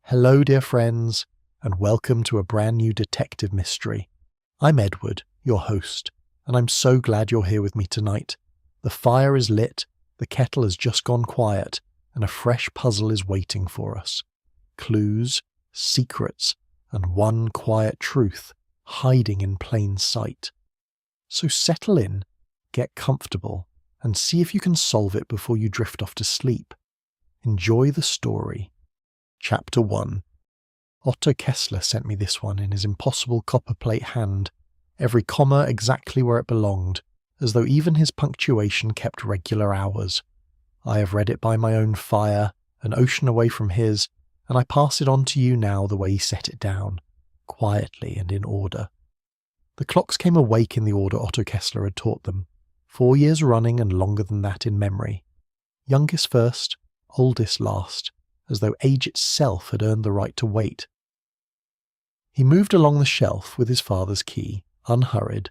Hello, dear friends, and welcome to a brand new detective mystery. I'm Edward, your host, and I'm so glad you're here with me tonight. The fire is lit, the kettle has just gone quiet, and a fresh puzzle is waiting for us. Clues, secrets, and one quiet truth hiding in plain sight. So settle in, get comfortable, and see if you can solve it before you drift off to sleep. Enjoy the story. Chapter 1. Otto Kessler sent me this one in his impossible copperplate hand, every comma exactly where it belonged, as though even his punctuation kept regular hours. I have read it by my own fire, an ocean away from his, and I pass it on to you now the way he set it down, quietly and in order. The clocks came awake in the order Otto Kessler had taught them, 4 years running and longer than that in memory. Youngest first, oldest last, as though age itself had earned the right to wait. He moved along the shelf with his father's key, unhurried,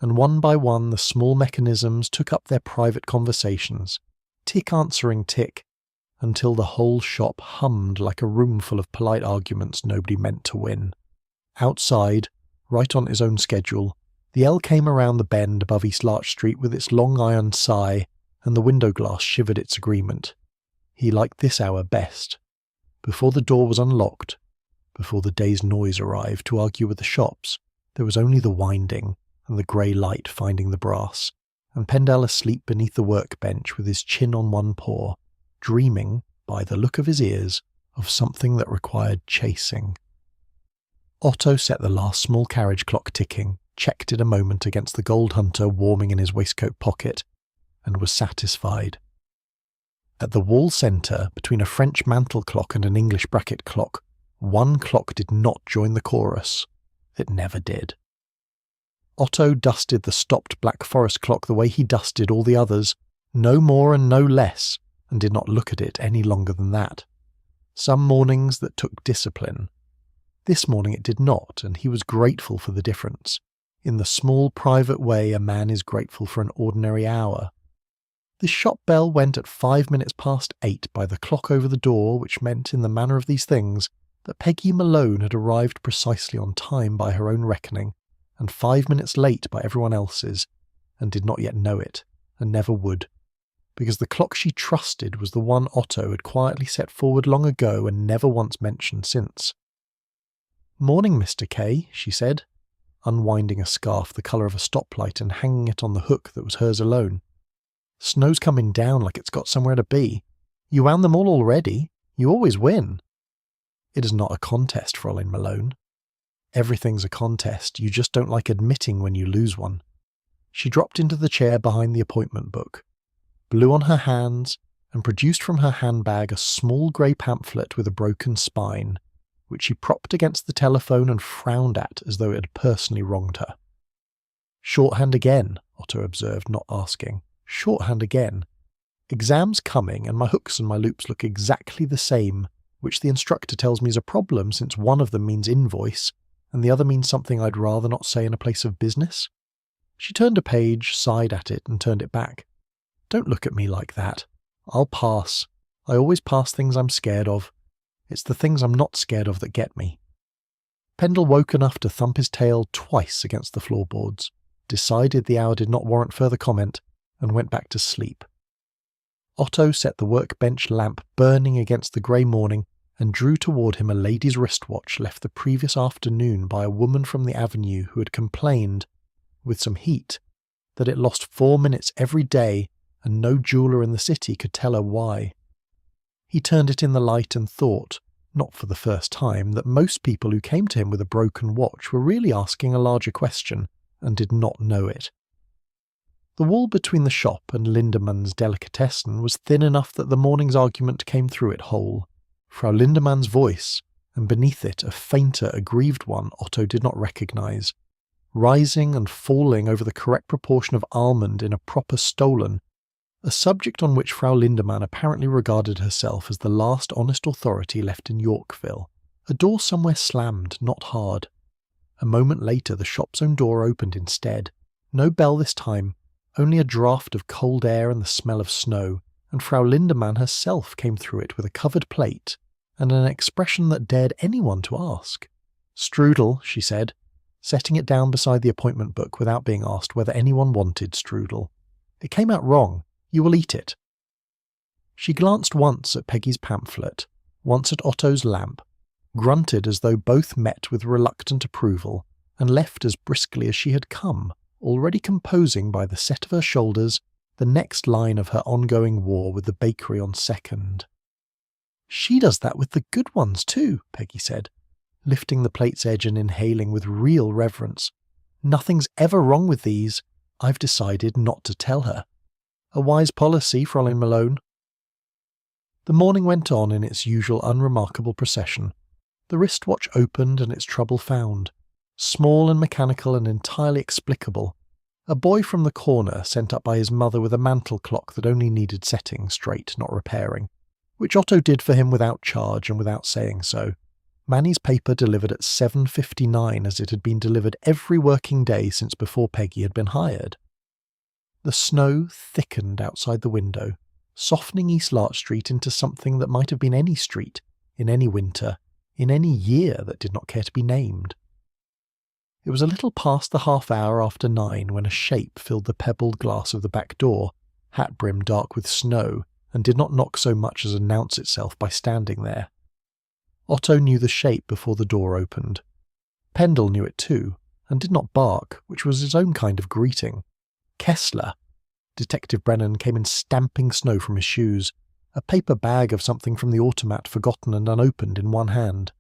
and one by one the small mechanisms took up their private conversations, tick answering tick, until the whole shop hummed like a room full of polite arguments nobody meant to win. Outside, right on his own schedule, the L came around the bend above East Larch Street with its long iron sigh, and the window glass shivered its agreement. He liked this hour best. Before the door was unlocked, before the day's noise arrived to argue with the shops, there was only the winding and the grey light finding the brass, and Pendle asleep beneath the workbench with his chin on one paw, dreaming, by the look of his ears, of something that required chasing. Otto set the last small carriage clock ticking, checked it a moment against the gold hunter warming in his waistcoat pocket, and was satisfied. At the wall centre, between a French mantel clock and an English bracket clock, one clock did not join the chorus. It never did. Otto dusted the stopped Black Forest clock the way he dusted all the others, no more and no less, and did not look at it any longer than that. Some mornings that took discipline. This morning it did not, and he was grateful for the difference. In the small private way a man is grateful for an ordinary hour. The shop bell went at 5 minutes past 8 by the clock over the door, which meant, in the manner of these things, that Peggy Malone had arrived precisely on time by her own reckoning, and 5 minutes late by everyone else's, and did not yet know it, and never would, because the clock she trusted was the one Otto had quietly set forward long ago and never once mentioned since. "Morning, Mr. K," she said, unwinding a scarf the colour of a stoplight and hanging it on the hook that was hers alone. "Snow's coming down like it's got somewhere to be. You wound them all already. You always win." "It is not a contest, Fräulein Malone." "Everything's a contest. You just don't like admitting when you lose one." She dropped into the chair behind the appointment book, blew on her hands, and produced from her handbag a small grey pamphlet with a broken spine, which she propped against the telephone and frowned at as though it had personally wronged her. "Shorthand again," Otto observed, not asking. "Shorthand again. Exam's coming, and my hooks and my loops look exactly the same, which the instructor tells me is a problem since one of them means invoice, and the other means something I'd rather not say in a place of business." She turned a page, sighed at it, and turned it back. "Don't look at me like that. I'll pass. I always pass things I'm scared of. It's the things I'm not scared of that get me." Pendle woke enough to thump his tail twice against the floorboards, decided the hour did not warrant further comment, and went back to sleep. Otto set the workbench lamp burning against the grey morning and drew toward him a lady's wristwatch left the previous afternoon by a woman from the avenue who had complained, with some heat, that it lost 4 minutes every day and no jeweller in the city could tell her why. He turned it in the light and thought, not for the first time, that most people who came to him with a broken watch were really asking a larger question and did not know it. The wall between the shop and Lindemann's delicatessen was thin enough that the morning's argument came through it whole. Frau Lindemann's voice, and beneath it a fainter, aggrieved one Otto did not recognise, rising and falling over the correct proportion of almond in a proper stollen, a subject on which Frau Lindemann apparently regarded herself as the last honest authority left in Yorkville. A door somewhere slammed, not hard. A moment later the shop's own door opened instead. No bell this time, only a draught of cold air and the smell of snow, and Frau Lindemann herself came through it with a covered plate, and an expression that dared anyone to ask. "Strudel," she said, setting it down beside the appointment book without being asked whether anyone wanted strudel. "It came out wrong. You will eat it." She glanced once at Peggy's pamphlet, once at Otto's lamp, grunted as though both met with reluctant approval, and left as briskly as she had come, already composing by the set of her shoulders the next line of her ongoing war with the bakery on 2nd. "She does that with the good ones too," Peggy said, lifting the plate's edge and inhaling with real reverence. "Nothing's ever wrong with these. I've decided not to tell her. A wise policy, Fräulein Malone." The morning went on in its usual unremarkable procession. The wristwatch opened and its trouble found. Small and mechanical and entirely explicable. A boy from the corner sent up by his mother with a mantel clock that only needed setting straight, not repairing, which Otto did for him without charge and without saying so. Manny's paper delivered at 7:59 as it had been delivered every working day since before Peggy had been hired. The snow thickened outside the window, softening East Larch Street into something that might have been any street, in any winter, in any year that did not care to be named. It was a little past the half-hour after 9 when a shape filled the pebbled glass of the back door, hat-brim dark with snow, and did not knock so much as announce itself by standing there. Otto knew the shape before the door opened. Pendle knew it too, and did not bark, which was his own kind of greeting. Kessler! Detective Brennan came in stamping snow from his shoes, a paper bag of something from the automat forgotten and unopened in one hand.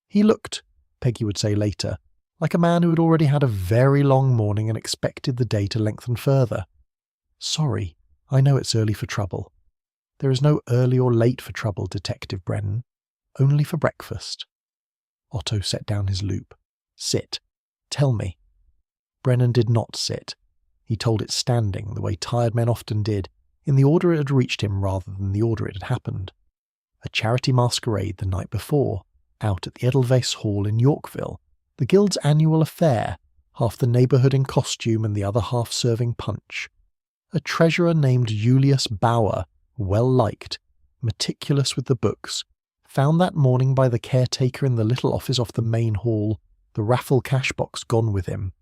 He looked, Peggy would say later, like a man who had already had a very long morning and expected the day to lengthen further. "Sorry, I know it's early for trouble." "There is no early or late for trouble, Detective Brennan. Only for breakfast." Otto set down his loop. "Sit. Tell me." Brennan did not sit. He told it standing, the way tired men often did, in the order it had reached him rather than the order it had happened. A charity masquerade the night before, out at the Edelweiss Hall in Yorkville, the Guild's annual affair, half the neighbourhood in costume and the other half serving punch. A treasurer named Julius Bauer, well liked, meticulous with the books, found that morning by the caretaker in the little office off the main hall, the raffle cash box gone with him.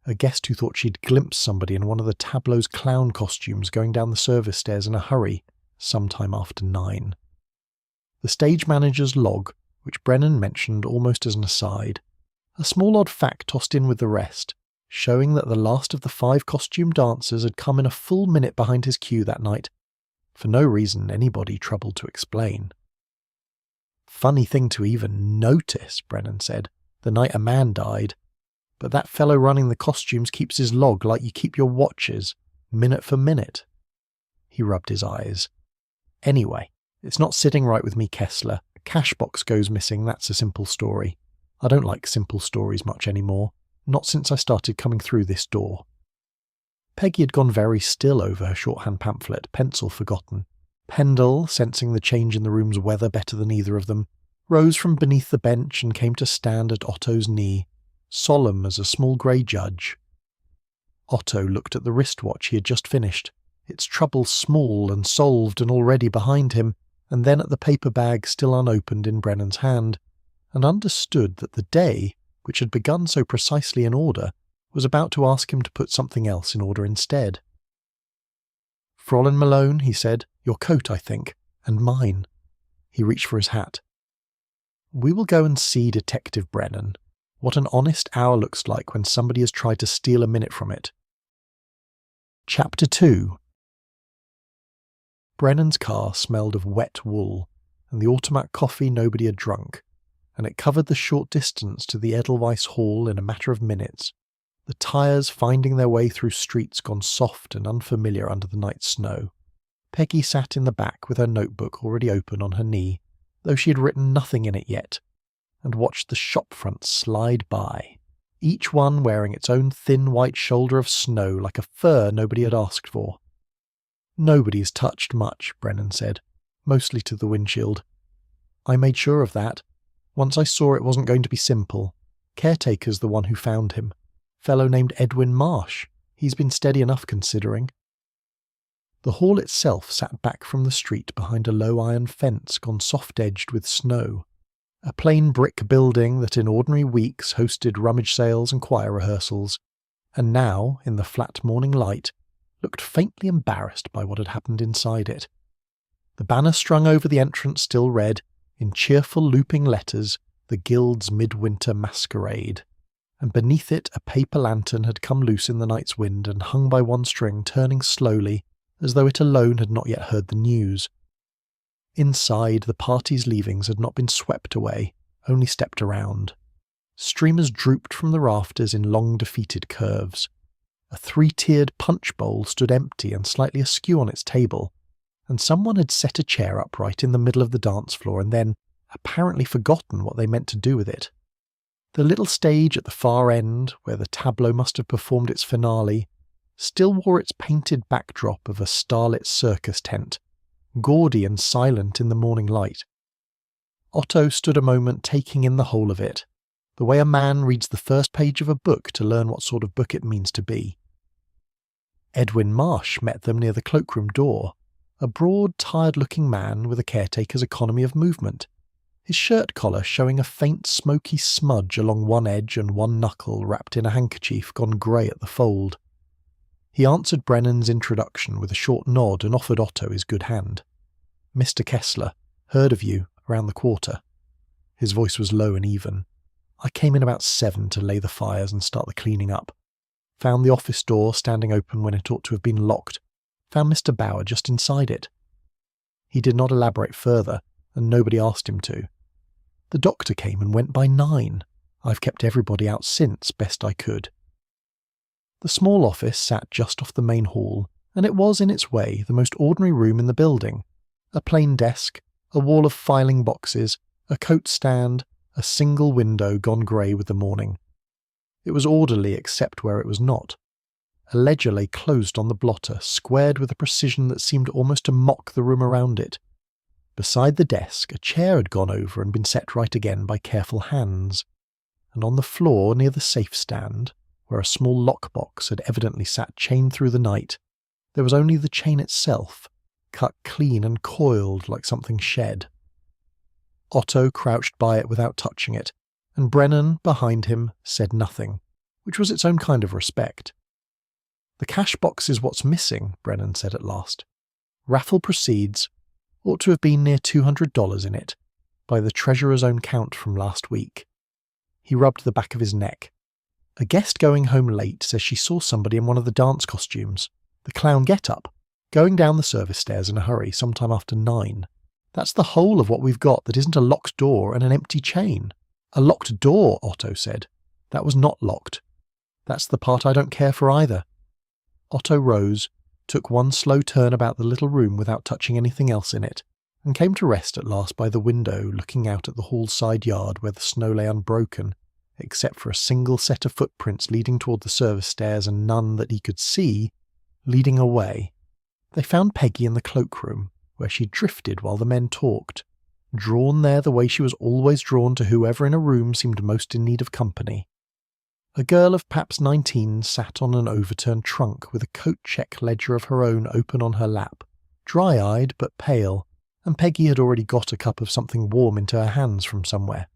A guest who thought she'd glimpsed somebody in one of the tableau's clown costumes going down the service stairs in a hurry, sometime after 9. The stage manager's log, which Brennan mentioned almost as an aside, a small odd fact tossed in with the rest, showing that the last of the 5 costume dancers had come in a full minute behind his cue that night, for no reason anybody troubled to explain. "Funny thing to even notice," Brennan said, "the night a man died. But that fellow running the costumes keeps his log like you keep your watches, minute for minute." He rubbed his eyes. "Anyway, it's not sitting right with me, Kessler. A cash box goes missing, that's a simple story. I don't like simple stories much anymore, not since I started coming through this door." Peggy had gone very still over her shorthand pamphlet, pencil forgotten. Pendle, sensing the change in the room's weather better than either of them, rose from beneath the bench and came to stand at Otto's knee, solemn as a small grey judge. Otto looked at the wristwatch he had just finished, its trouble small and solved and already behind him, and then at the paper bag still unopened in Brennan's hand, and understood that the day, which had begun so precisely in order, was about to ask him to put something else in order instead. "Fräulein Malone," he said, "your coat, I think, and mine." He reached for his hat. "We will go and see Detective Brennan. What an honest hour looks like when somebody has tried to steal a minute from it." Chapter 2. Brennan's car smelled of wet wool, and the automat coffee nobody had drunk, and it covered the short distance to the Edelweiss Hall in a matter of minutes, the tyres finding their way through streets gone soft and unfamiliar under the night snow. Peggy sat in the back with her notebook already open on her knee, though she had written nothing in it yet, and watched the shop fronts slide by, each one wearing its own thin white shoulder of snow like a fur nobody had asked for. "Nobody's touched much," Brennan said, mostly to the windshield. "I made sure of that. Once I saw it wasn't going to be simple. Caretaker's the one who found him. Fellow named Edwin Marsh. He's been steady enough considering." The hall itself sat back from the street behind a low iron fence gone soft-edged with snow. A plain brick building that in ordinary weeks hosted rummage sales and choir rehearsals, and now, in the flat morning light, looked faintly embarrassed by what had happened inside it. The banner strung over the entrance still read, in cheerful looping letters, the Guild's midwinter masquerade, and beneath it a paper lantern had come loose in the night's wind and hung by one string, turning slowly, as though it alone had not yet heard the news. Inside, the party's leavings had not been swept away, only stepped around. Streamers drooped from the rafters in long defeated curves. A 3-tiered punch bowl stood empty and slightly askew on its table, and someone had set a chair upright in the middle of the dance floor and then apparently forgotten what they meant to do with it. The little stage at the far end, where the tableau must have performed its finale, still wore its painted backdrop of a starlit circus tent, gaudy and silent in the morning light. Otto stood a moment taking in the whole of it, the way a man reads the first page of a book to learn what sort of book it means to be. Edwin Marsh met them near the cloakroom door, a broad, tired-looking man with a caretaker's economy of movement, his shirt collar showing a faint smoky smudge along one edge and one knuckle wrapped in a handkerchief gone grey at the fold. He answered Brennan's introduction with a short nod and offered Otto his good hand. "Mr. Kessler, heard of you, around the quarter." His voice was low and even. "I came in about 7 to lay the fires and start the cleaning up. Found the office door standing open when it ought to have been locked. Found Mr. Bauer just inside it." He did not elaborate further, and nobody asked him to. "The doctor came and went by 9. I've kept everybody out since, best I could." The small office sat just off the main hall, and it was in its way the most ordinary room in the building. A plain desk, a wall of filing boxes, a coat stand, a single window gone grey with the morning. It was orderly except where it was not. A ledger lay closed on the blotter, squared with a precision that seemed almost to mock the room around it. Beside the desk, a chair had gone over and been set right again by careful hands, and on the floor near the safe stand, where a small lockbox had evidently sat chained through the night, there was only the chain itself, cut clean and coiled like something shed. Otto crouched by it without touching it, and Brennan, behind him, said nothing, which was its own kind of respect. "The cash box is what's missing," Brennan said at last. "Raffle proceeds. Ought to have been near $200 in it, by the treasurer's own count from last week." He rubbed the back of his neck. "A guest going home late says she saw somebody in one of the dance costumes, the clown get-up, going down the service stairs in a hurry sometime after 9. That's the whole of what we've got that isn't a locked door and an empty chain." "A locked door," Otto said. "That was not locked. That's the part I don't care for either." Otto rose, took one slow turn about the little room without touching anything else in it, and came to rest at last by the window looking out at the hall's side yard where the snow lay unbroken, except for a single set of footprints leading toward the service stairs and none that he could see leading away. They found Peggy in the cloakroom, where she drifted while the men talked, drawn there the way she was always drawn to whoever in a room seemed most in need of company. A girl of perhaps 19 sat on an overturned trunk with a coat-check ledger of her own open on her lap, dry-eyed but pale, and Peggy had already got a cup of something warm into her hands from somewhere.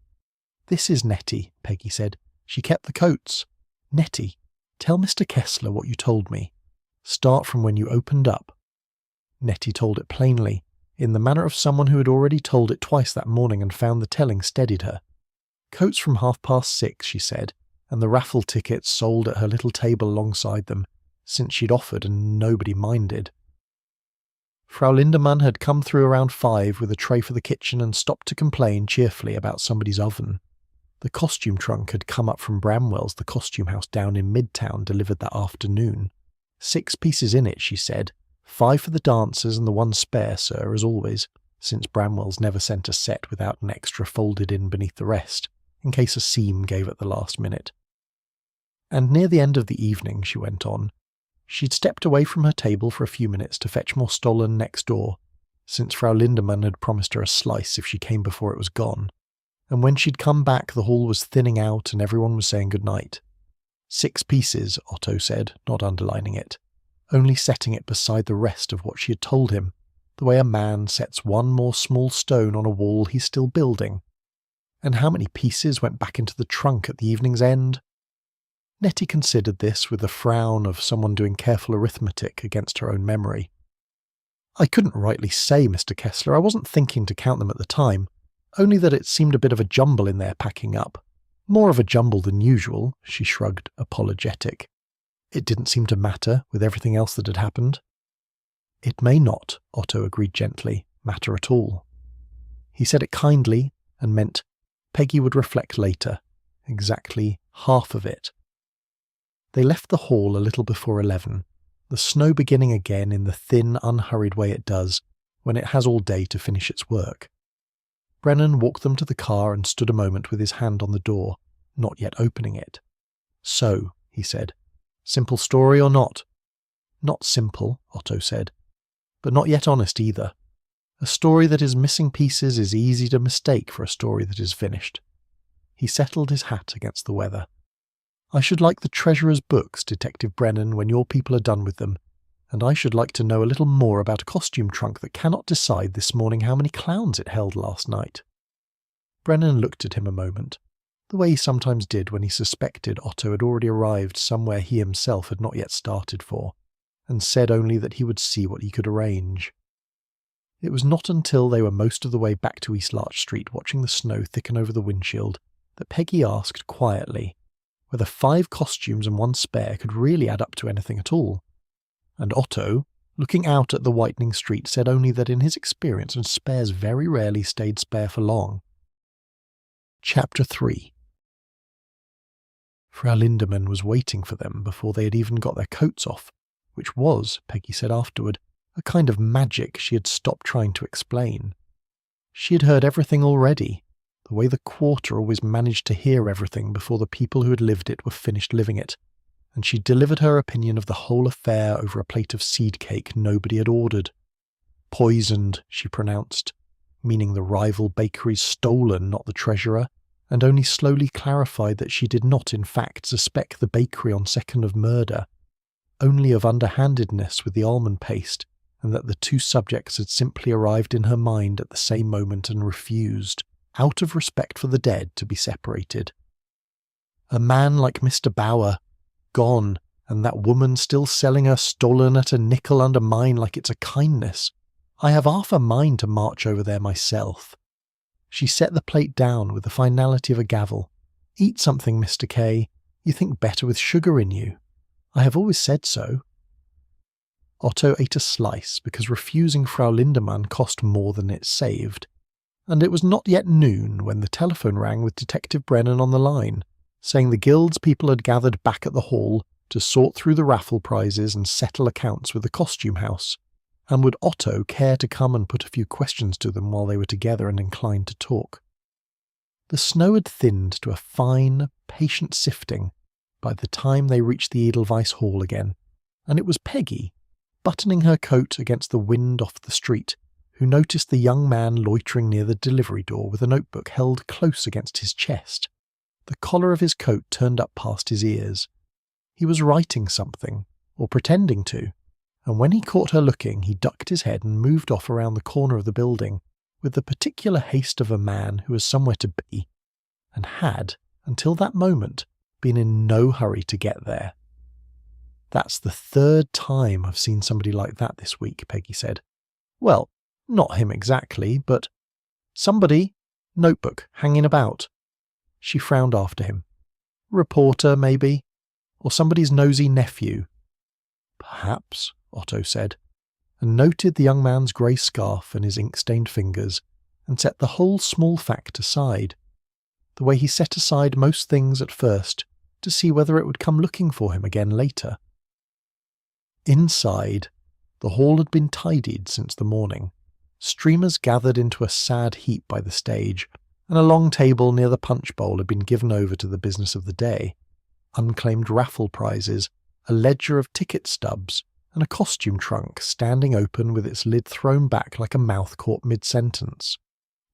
"This is Nettie," Peggy said. "She kept the coats. Nettie, tell Mr. Kessler what you told me. Start from when you opened up." Nettie told it plainly, in the manner of someone who had already told it twice that morning and found the telling steadied her. "Coats from 6:30, she said, and the raffle tickets sold at her little table alongside them, since she'd offered and nobody minded. Frau Lindemann had come through around 5 with a tray for the kitchen and stopped to complain cheerfully about somebody's oven. The costume trunk had come up from Bramwell's, the costume house down in Midtown, delivered that afternoon. 6 pieces in it, she said. 5 for the dancers and the 1 spare, sir, as always, since Bramwell's never sent a set without an extra folded in beneath the rest, in case a seam gave at the last minute. And near the end of the evening, she went on, she'd stepped away from her table for a few minutes to fetch more Stollen next door, since Frau Lindemann had promised her a slice if she came before it was gone, and when she'd come back the hall was thinning out and everyone was saying good night. 6 pieces, Otto said, not underlining it. only setting it beside the rest of what she had told him, the way a man sets one more small stone on a wall he's still building. And how many pieces went back into the trunk at the evening's end? Nettie considered this with the frown of someone doing careful arithmetic against her own memory. I couldn't rightly say, Mr. Kessler, I wasn't thinking to count them at the time, only that it seemed a bit of a jumble in there packing up. More of a jumble than usual, she shrugged, apologetic. It didn't seem to matter with everything else that had happened. It may not, Otto agreed gently, matter at all. He said it kindly and meant Peggy would reflect later, exactly half of it. They left the hall a little before 11, the snow beginning again in the thin, unhurried way it does when it has all day to finish its work. Brennan walked them to the car and stood a moment with his hand on the door, not yet opening it. So, he said, simple story or not? Not simple, Otto said, but not yet honest either. A story that is missing pieces is easy to mistake for a story that is finished. He settled his hat against the weather. I should like the treasurer's books, Detective Brennan, when your people are done with them, and I should like to know a little more about a costume trunk that cannot decide this morning how many clowns it held last night. Brennan looked at him a moment, the way he sometimes did when he suspected Otto had already arrived somewhere he himself had not yet started for, and said only that he would see what he could arrange. It was not until they were most of the way back to East Larch Street watching the snow thicken over the windshield that Peggy asked quietly whether 5 costumes and 1 spare could really add up to anything at all. And Otto, looking out at the whitening street, said only that in his experience and spares very rarely stayed spare for long. Chapter 3. Frau Lindemann was waiting for them before they had even got their coats off, which was, Peggy said afterward, a kind of magic she had stopped trying to explain. She had heard everything already, the way the quarter always managed to hear everything before the people who had lived it were finished living it, and she delivered her opinion of the whole affair over a plate of seed cake nobody had ordered. Poisoned, she pronounced, meaning the rival bakery's stolen, not the treasurer, and only slowly clarified that she did not in fact suspect the bakery on second of murder, only of underhandedness with the almond paste, and that the two subjects had simply arrived in her mind at the same moment and refused, out of respect for the dead, to be separated. A man like Mr. Bauer, gone, and that woman still selling her stolen at a nickel under mine like it's a kindness. I have half a mind to march over there myself. She set the plate down with the finality of a gavel. Eat something, Mr. K. You think better with sugar in you. I have always said so. Otto ate a slice because refusing Frau Lindemann cost more than it saved, and it was not yet noon when the telephone rang with Detective Brennan on the line, saying the guild's people had gathered back at the hall to sort through the raffle prizes and settle accounts with the costume house, and would Otto care to come and put a few questions to them while they were together and inclined to talk. The snow had thinned to a fine, patient sifting by the time they reached the Edelweiss Hall again, and it was Peggy, buttoning her coat against the wind off the street, who noticed the young man loitering near the delivery door with a notebook held close against his chest, the collar of his coat turned up past his ears. He was writing something, or pretending to, and when he caught her looking, he ducked his head and moved off around the corner of the building with the particular haste of a man who was somewhere to be, and had, until that moment, been in no hurry to get there. That's the 3rd time I've seen somebody like that this week, Peggy said. Well, not him exactly, but somebody, notebook, hanging about. She frowned after him. Reporter, maybe? Or somebody's nosy nephew? Perhaps, Otto said, and noted the young man's grey scarf and his ink-stained fingers, and set the whole small fact aside, the way he set aside most things at first to see whether it would come looking for him again later. Inside, the hall had been tidied since the morning. Streamers gathered into a sad heap by the stage, and a long table near the punch bowl had been given over to the business of the day. Unclaimed raffle prizes, a ledger of ticket stubs, and a costume trunk standing open with its lid thrown back like a mouth caught mid-sentence.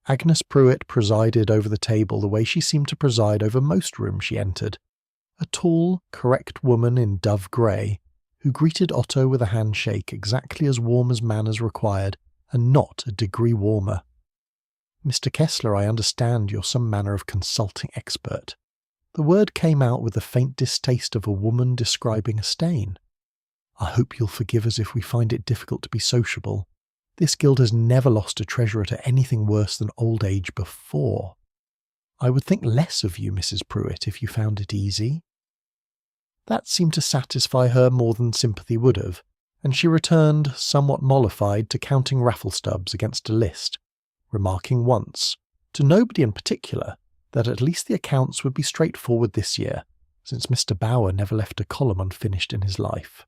Agnes Pruitt presided over the table the way she seemed to preside over most rooms she entered, a tall, correct woman in dove grey, who greeted Otto with a handshake exactly as warm as manners required, and not a degree warmer. "Mr. Kessler, I understand you're some manner of consulting expert." The word came out with the faint distaste of a woman describing a stain. "I hope you'll forgive us if we find it difficult to be sociable. This guild has never lost a treasurer to anything worse than old age before. I would think less of you, Mrs. Pruitt, if you found it easy." That seemed to satisfy her more than sympathy would have, and she returned, somewhat mollified, to counting raffle stubs against a list, remarking once, to nobody in particular, that at least the accounts would be straightforward this year, since Mr. Bower never left a column unfinished in his life.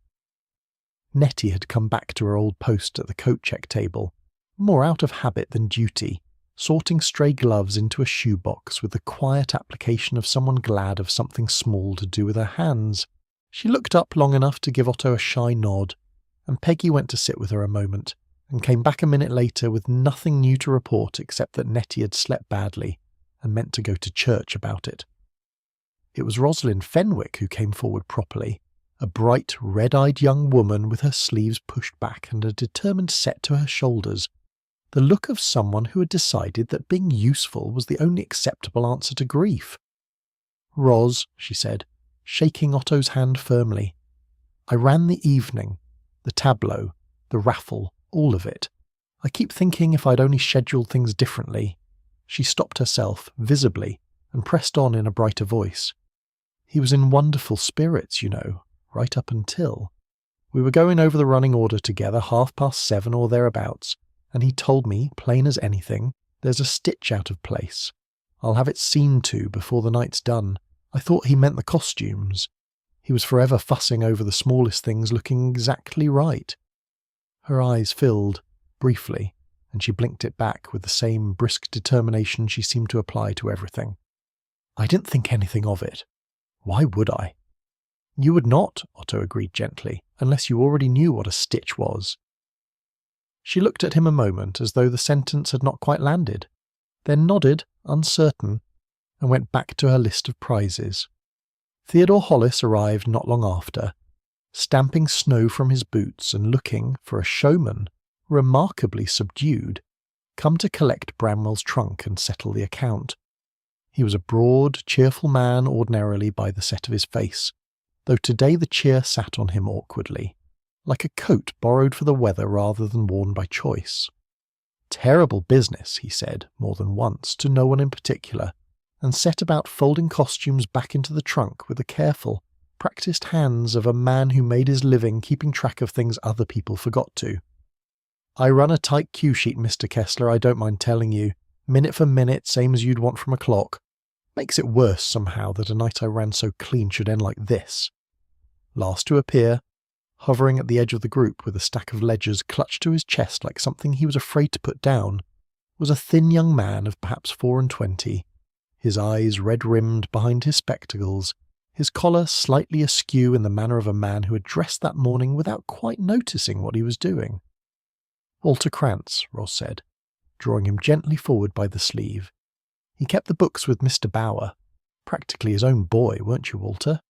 Nettie had come back to her old post at the coat-check table, more out of habit than duty, sorting stray gloves into a shoebox with the quiet application of someone glad of something small to do with her hands. She looked up long enough to give Otto a shy nod, and Peggy went to sit with her a moment, and came back a minute later with nothing new to report except that Nettie had slept badly and meant to go to church about it. It was Rosalind Fenwick who came forward properly, a bright, red-eyed young woman with her sleeves pushed back and a determined set to her shoulders, the look of someone who had decided that being useful was the only acceptable answer to grief. "Ros," she said, shaking Otto's hand firmly, "I ran the evening, the tableau, the raffle, all of it. I keep thinking if I'd only scheduled things differently." She stopped herself, visibly, and pressed on in a brighter voice. "He was in wonderful spirits, you know, right up until. We were going over the running order together 7:30 or thereabouts, and he told me, plain as anything, there's a stitch out of place. I'll have it seen to before the night's done. I thought he meant the costumes. He was forever fussing over the smallest things looking exactly right." Her eyes filled, briefly, and she blinked it back with the same brisk determination she seemed to apply to everything. "I didn't think anything of it. Why would I?" "You would not," Otto agreed gently, "unless you already knew what a stitch was." She looked at him a moment as though the sentence had not quite landed, then nodded, uncertain, and went back to her list of prizes. Theodore Hollis arrived not long after, stamping snow from his boots and looking, for a showman, remarkably subdued, come to collect Bramwell's trunk and settle the account. He was a broad, cheerful man ordinarily by the set of his face, though today the cheer sat on him awkwardly, like a coat borrowed for the weather rather than worn by choice. "Terrible business," he said more than once, to no one in particular, and set about folding costumes back into the trunk with the careful, practised hands of a man who made his living keeping track of things other people forgot to. "I run a tight cue sheet, Mr. Kessler, I don't mind telling you, minute for minute, same as you'd want from a clock. Makes it worse, somehow, that a night I ran so clean should end like this." Last to appear, hovering at the edge of the group with a stack of ledgers clutched to his chest like something he was afraid to put down, was a thin young man of perhaps 24, his eyes red-rimmed behind his spectacles, his collar slightly askew in the manner of a man who had dressed that morning without quite noticing what he was doing. "Walter Krantz," Ross said, drawing him gently forward by the sleeve. "He kept the books with Mr. Bower. Practically his own boy, weren't you, Walter?"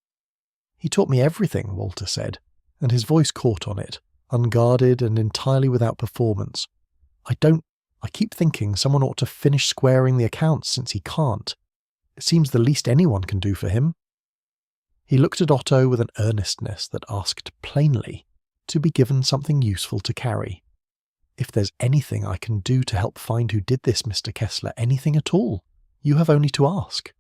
"He taught me everything," Walter said, and his voice caught on it, unguarded and entirely without performance. I keep thinking someone ought to finish squaring the accounts since he can't. It seems the least anyone can do for him." He looked at Otto with an earnestness that asked plainly to be given something useful to carry. "If there's anything I can do to help find who did this, Mr. Kessler, anything at all, you have only to ask."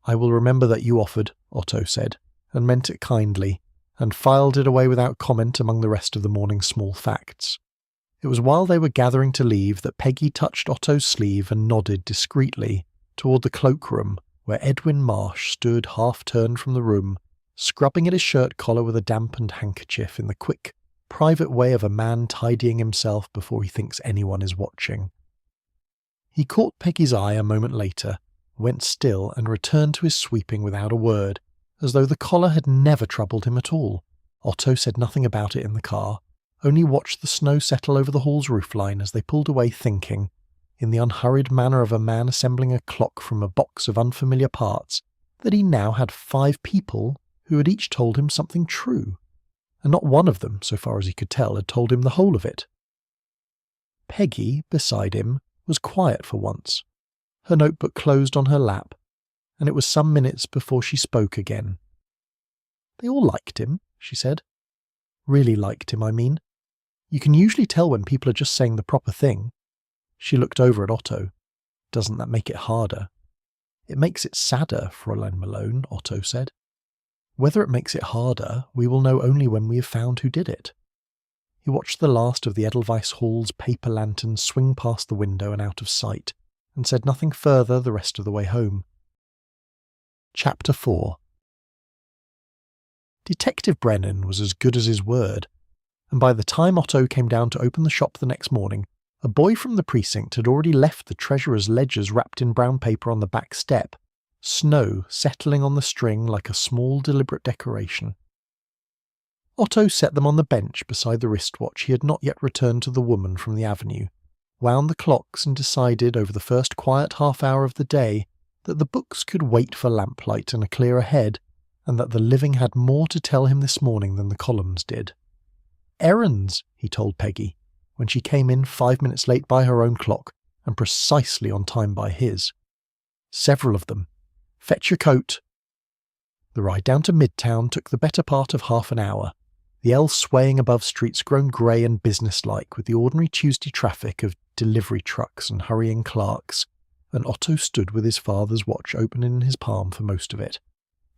"I will remember that you offered," Otto said, and meant it kindly, and filed it away without comment among the rest of the morning's small facts. It was while they were gathering to leave that Peggy touched Otto's sleeve and nodded discreetly toward the cloakroom where Edwin Marsh stood half-turned from the room, scrubbing at his shirt collar with a dampened handkerchief in the quick, private way of a man tidying himself before he thinks anyone is watching. He caught Peggy's eye a moment later, went still and returned to his sweeping without a word, as though the collar had never troubled him at all. Otto said nothing about it in the car, only watched the snow settle over the hall's roofline as they pulled away thinking, in the unhurried manner of a man assembling a clock from a box of unfamiliar parts, that he now had 5 people who had each told him something true, and not one of them, so far as he could tell, had told him the whole of it. Peggy, beside him, was quiet for once. Her notebook closed on her lap, and it was some minutes before she spoke again. "They all liked him," she said. "Really liked him, I mean. You can usually tell when people are just saying the proper thing." She looked over at Otto. "Doesn't that make it harder?" "It makes it sadder, Fräulein Malone," Otto said. "Whether it makes it harder, we will know only when we have found who did it." He watched the last of the Edelweiss Hall's paper lanterns swing past the window and out of sight, and said nothing further the rest of the way home. Chapter 4. Detective Brennan was as good as his word, and by the time Otto came down to open the shop the next morning, a boy from the precinct had already left the treasurer's ledgers wrapped in brown paper on the back step, snow settling on the string like a small deliberate decoration. Otto set them on the bench beside the wristwatch he had not yet returned to the woman from the avenue, wound the clocks and decided over the first quiet half-hour of the day that the books could wait for lamplight and a clearer head, and that the living had more to tell him this morning than the columns did. "Errands," he told Peggy, when she came in 5 minutes late by her own clock and precisely on time by his. "Several of them. Fetch your coat." The ride down to Midtown took the better part of half an hour, the L swaying above streets grown grey and businesslike with the ordinary Tuesday traffic of delivery trucks and hurrying clerks, and Otto stood with his father's watch open in his palm for most of it,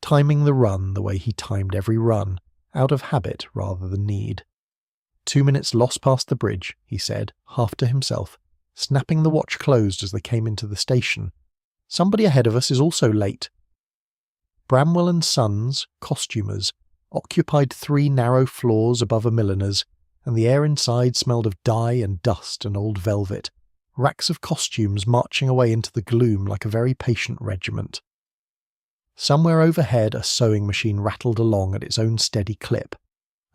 timing the run the way he timed every run, out of habit rather than need. 2 minutes lost past the bridge, he said, half to himself, snapping the watch closed as they came into the station. "Somebody ahead of us is also late." Bramwell and Sons, costumers, occupied 3 narrow floors above a milliner's, and the air inside smelled of dye and dust and old velvet, racks of costumes marching away into the gloom like a very patient regiment. Somewhere overhead a sewing machine rattled along at its own steady clip,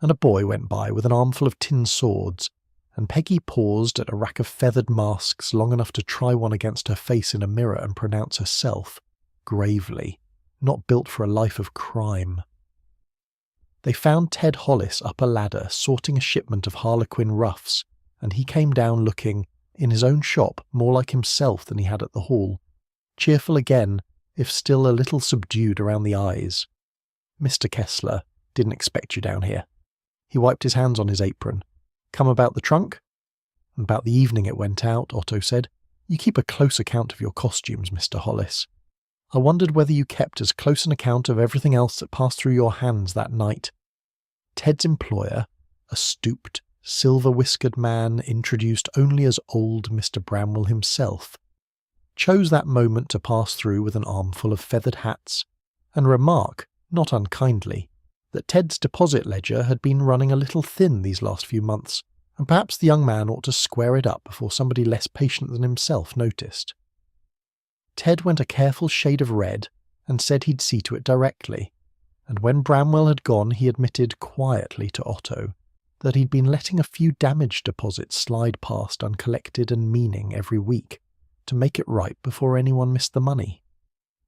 and a boy went by with an armful of tin swords, and Peggy paused at a rack of feathered masks long enough to try one against her face in a mirror and pronounce herself, gravely, not built for a life of crime. They found Ted Hollis up a ladder sorting a shipment of Harlequin ruffs, and he came down looking, in his own shop, more like himself than he had at the hall, cheerful again, if still a little subdued around the eyes. "Mr. Kessler, didn't expect you down here." He wiped his hands on his apron. "Come about the trunk?" "About the evening it went out," Otto said. "You keep a close account of your costumes, Mr. Hollis. I wondered whether you kept as close an account of everything else that passed through your hands that night." Ted's employer, a stooped, silver-whiskered man introduced only as old Mr. Bramwell himself, chose that moment to pass through with an armful of feathered hats, and remark, not unkindly, that Ted's deposit ledger had been running a little thin these last few months, and perhaps the young man ought to square it up before somebody less patient than himself noticed. Ted went a careful shade of red and said he'd see to it directly, and when Bramwell had gone he admitted quietly to Otto that he'd been letting a few damage deposits slide past uncollected and meaning every week, to make it right before anyone missed the money.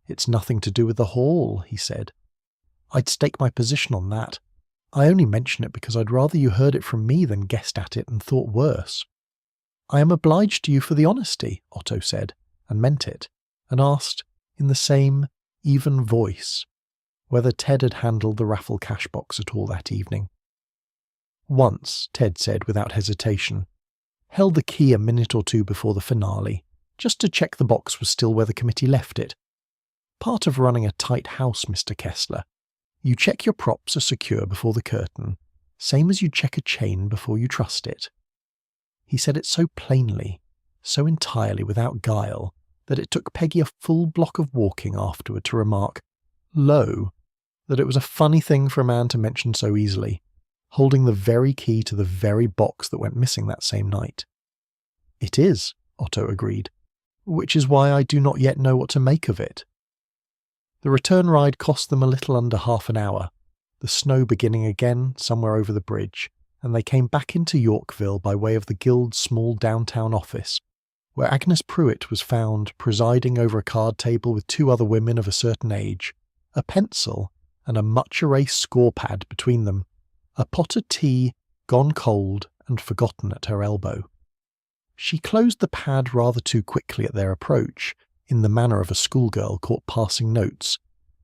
"It's nothing to do with the hall," he said. "I'd stake my position on that. I only mention it because I'd rather you heard it from me than guessed at it and thought worse." "I am obliged to you for the honesty," Otto said, and meant it, and asked, in the same even voice, whether Ted had handled the raffle cash box at all that evening. "Once," Ted said without hesitation. "Held the key a minute or two before the finale, just to check the box was still where the committee left it. Part of running a tight house, Mr. Kessler. You check your props are secure before the curtain, same as you check a chain before you trust it." He said it so plainly, so entirely without guile, that it took Peggy a full block of walking afterward to remark, low, that it was a funny thing for a man to mention so easily, holding the very key to the very box that went missing that same night. "It is," Otto agreed, "which is why I do not yet know what to make of it." The return ride cost them a little under half an hour, the snow beginning again somewhere over the bridge, and they came back into Yorkville by way of the Guild's small downtown office, where Agnes Pruitt was found presiding over a card table with 2 other women of a certain age, a pencil and a much-erased score pad between them, a pot of tea gone cold and forgotten at her elbow. She closed the pad rather too quickly at their approach, in the manner of a schoolgirl caught passing notes,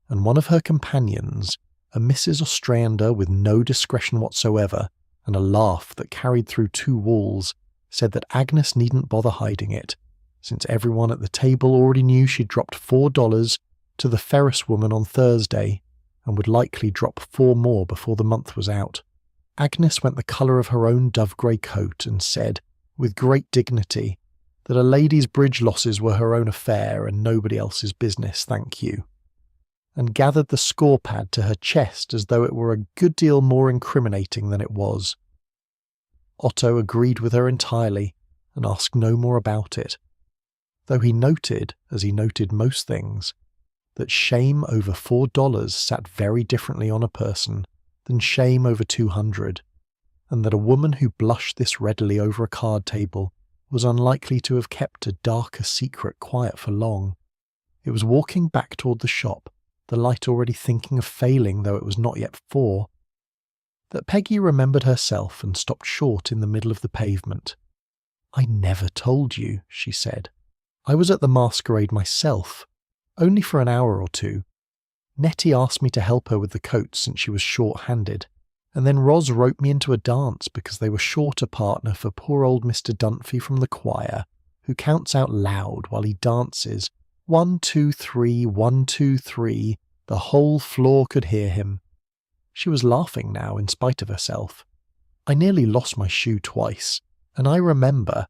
and one of her companions, a Mrs. Ostrander with no discretion whatsoever and a laugh that carried through 2 walls, said that Agnes needn't bother hiding it, since everyone at the table already knew she'd dropped $4 to the Ferris woman on Thursday and would likely drop 4 more before the month was out. Agnes went the colour of her own dove-grey coat and said, with great dignity, that a lady's bridge losses were her own affair and nobody else's business, thank you, and gathered the score pad to her chest as though it were a good deal more incriminating than it was. Otto agreed with her entirely and asked no more about it, though he noted, as he noted most things, that shame over $4 sat very differently on a person than shame over 200, and that a woman who blushed this readily over a card table was unlikely to have kept a darker secret quiet for long. It was walking back toward the shop, the light already thinking of failing though it was not yet 4, that Peggy remembered herself and stopped short in the middle of the pavement. "I never told you," she said. "I was at the masquerade myself, only for an hour or 2. Nettie asked me to help her with the coats since she was short-handed, and then Roz roped me into a dance because they were short a partner for poor old Mr. Dunphy from the choir, who counts out loud while he dances, 1, 2, 3, 1, 2, 3, the whole floor could hear him." She was laughing now in spite of herself. "I nearly lost my shoe twice, and I remember,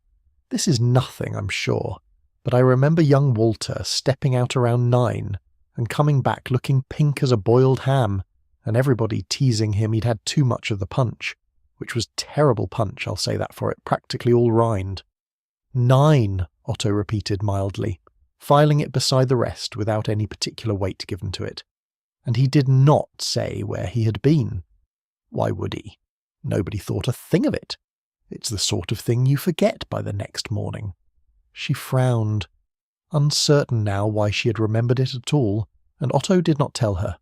this is nothing I'm sure, but I remember young Walter stepping out around 9 and coming back looking pink as a boiled ham, and everybody teasing him he'd had too much of the punch, which was terrible punch, I'll say that for it, practically all rind." 9, Otto repeated mildly, filing it beside the rest without any particular weight given to it. And he did not say where he had been. Why would he? Nobody thought a thing of it. It's the sort of thing you forget by the next morning. She frowned, uncertain now why she had remembered it at all, and Otto did not tell her.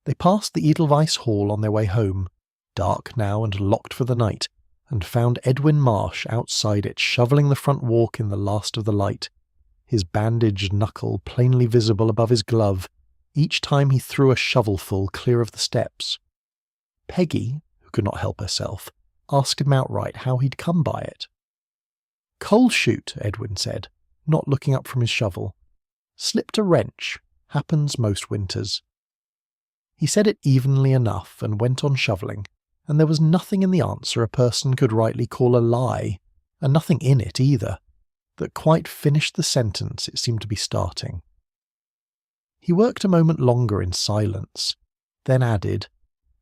They passed the Edelweiss Hall on their way home, dark now and locked for the night, and found Edwin Marsh outside it shoveling the front walk in the last of the light, his bandaged knuckle plainly visible above his glove, each time he threw a shovelful clear of the steps. Peggy, who could not help herself, asked him outright how he'd come by it. "Coal chute," Edwin said, not looking up from his shovel. "Slipped a wrench. Happens most winters." He said it evenly enough and went on shoveling, and there was nothing in the answer a person could rightly call a lie, and nothing in it either, that quite finished the sentence it seemed to be starting. He worked a moment longer in silence, then added,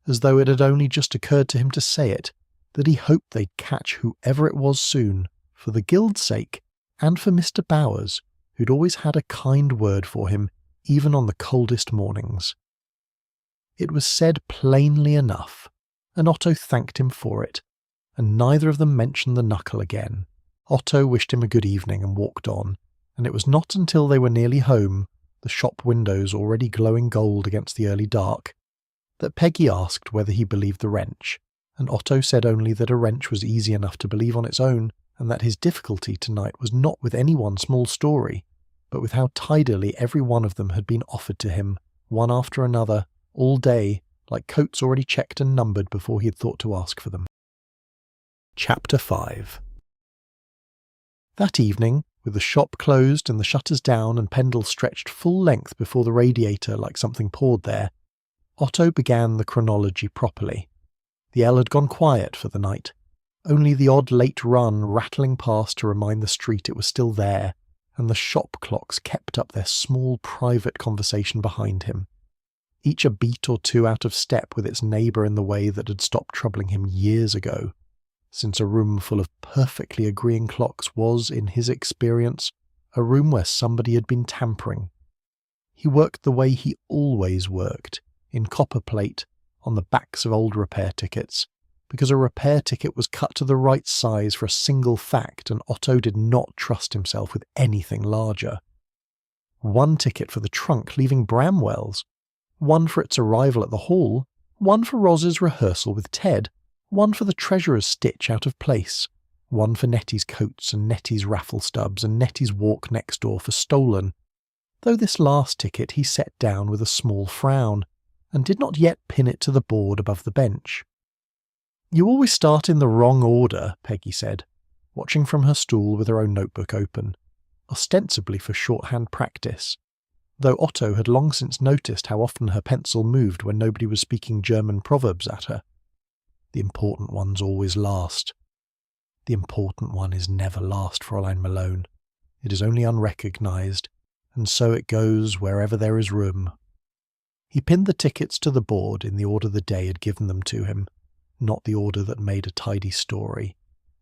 as though it had only just occurred to him to say it, that he hoped they'd catch whoever it was soon, for the guild's sake, and for Mr. Bowers, who'd always had a kind word for him, even on the coldest mornings. It was said plainly enough, and Otto thanked him for it, and neither of them mentioned the knuckle again. Otto wished him a good evening and walked on, and it was not until they were nearly home, the shop windows already glowing gold against the early dark, that Peggy asked whether he believed the wrench, and Otto said only that a wrench was easy enough to believe on its own, and that his difficulty tonight was not with any one small story, but with how tidily every one of them had been offered to him, one after another, all day, like coats already checked and numbered before he had thought to ask for them. Chapter 5. That evening, with the shop closed and the shutters down and Pendle stretched full length before the radiator like something poured there, Otto began the chronology properly. The L had gone quiet for the night, only the odd late run rattling past to remind the street it was still there, and the shop clocks kept up their small private conversation behind him, each a beat or 2 out of step with its neighbour in the way that had stopped troubling him years ago, since a room full of perfectly agreeing clocks was, in his experience, a room where somebody had been tampering. He worked the way he always worked, in copper plate, on the backs of old repair tickets, because a repair ticket was cut to the right size for a single fact, and Otto did not trust himself with anything larger. 1 ticket for the trunk leaving Bramwell's, 1 for its arrival at the hall, One for Roz's rehearsal with Ted, one for the treasurer's stitch out of place, one for Nettie's coats and Nettie's raffle stubs and Nettie's walk next door for stolen, though this last ticket he set down with a small frown, and did not yet pin it to the board above the bench. "You always start in the wrong order," Peggy said, watching from her stool with her own notebook open, ostensibly for shorthand practice, though Otto had long since noticed how often her pencil moved when nobody was speaking German proverbs at her. "The important ones always last." "The important one is never last, Fräulein Malone. It is only unrecognised, and so it goes wherever there is room." He pinned the tickets to the board in the order the day had given them to him, not the order that made a tidy story,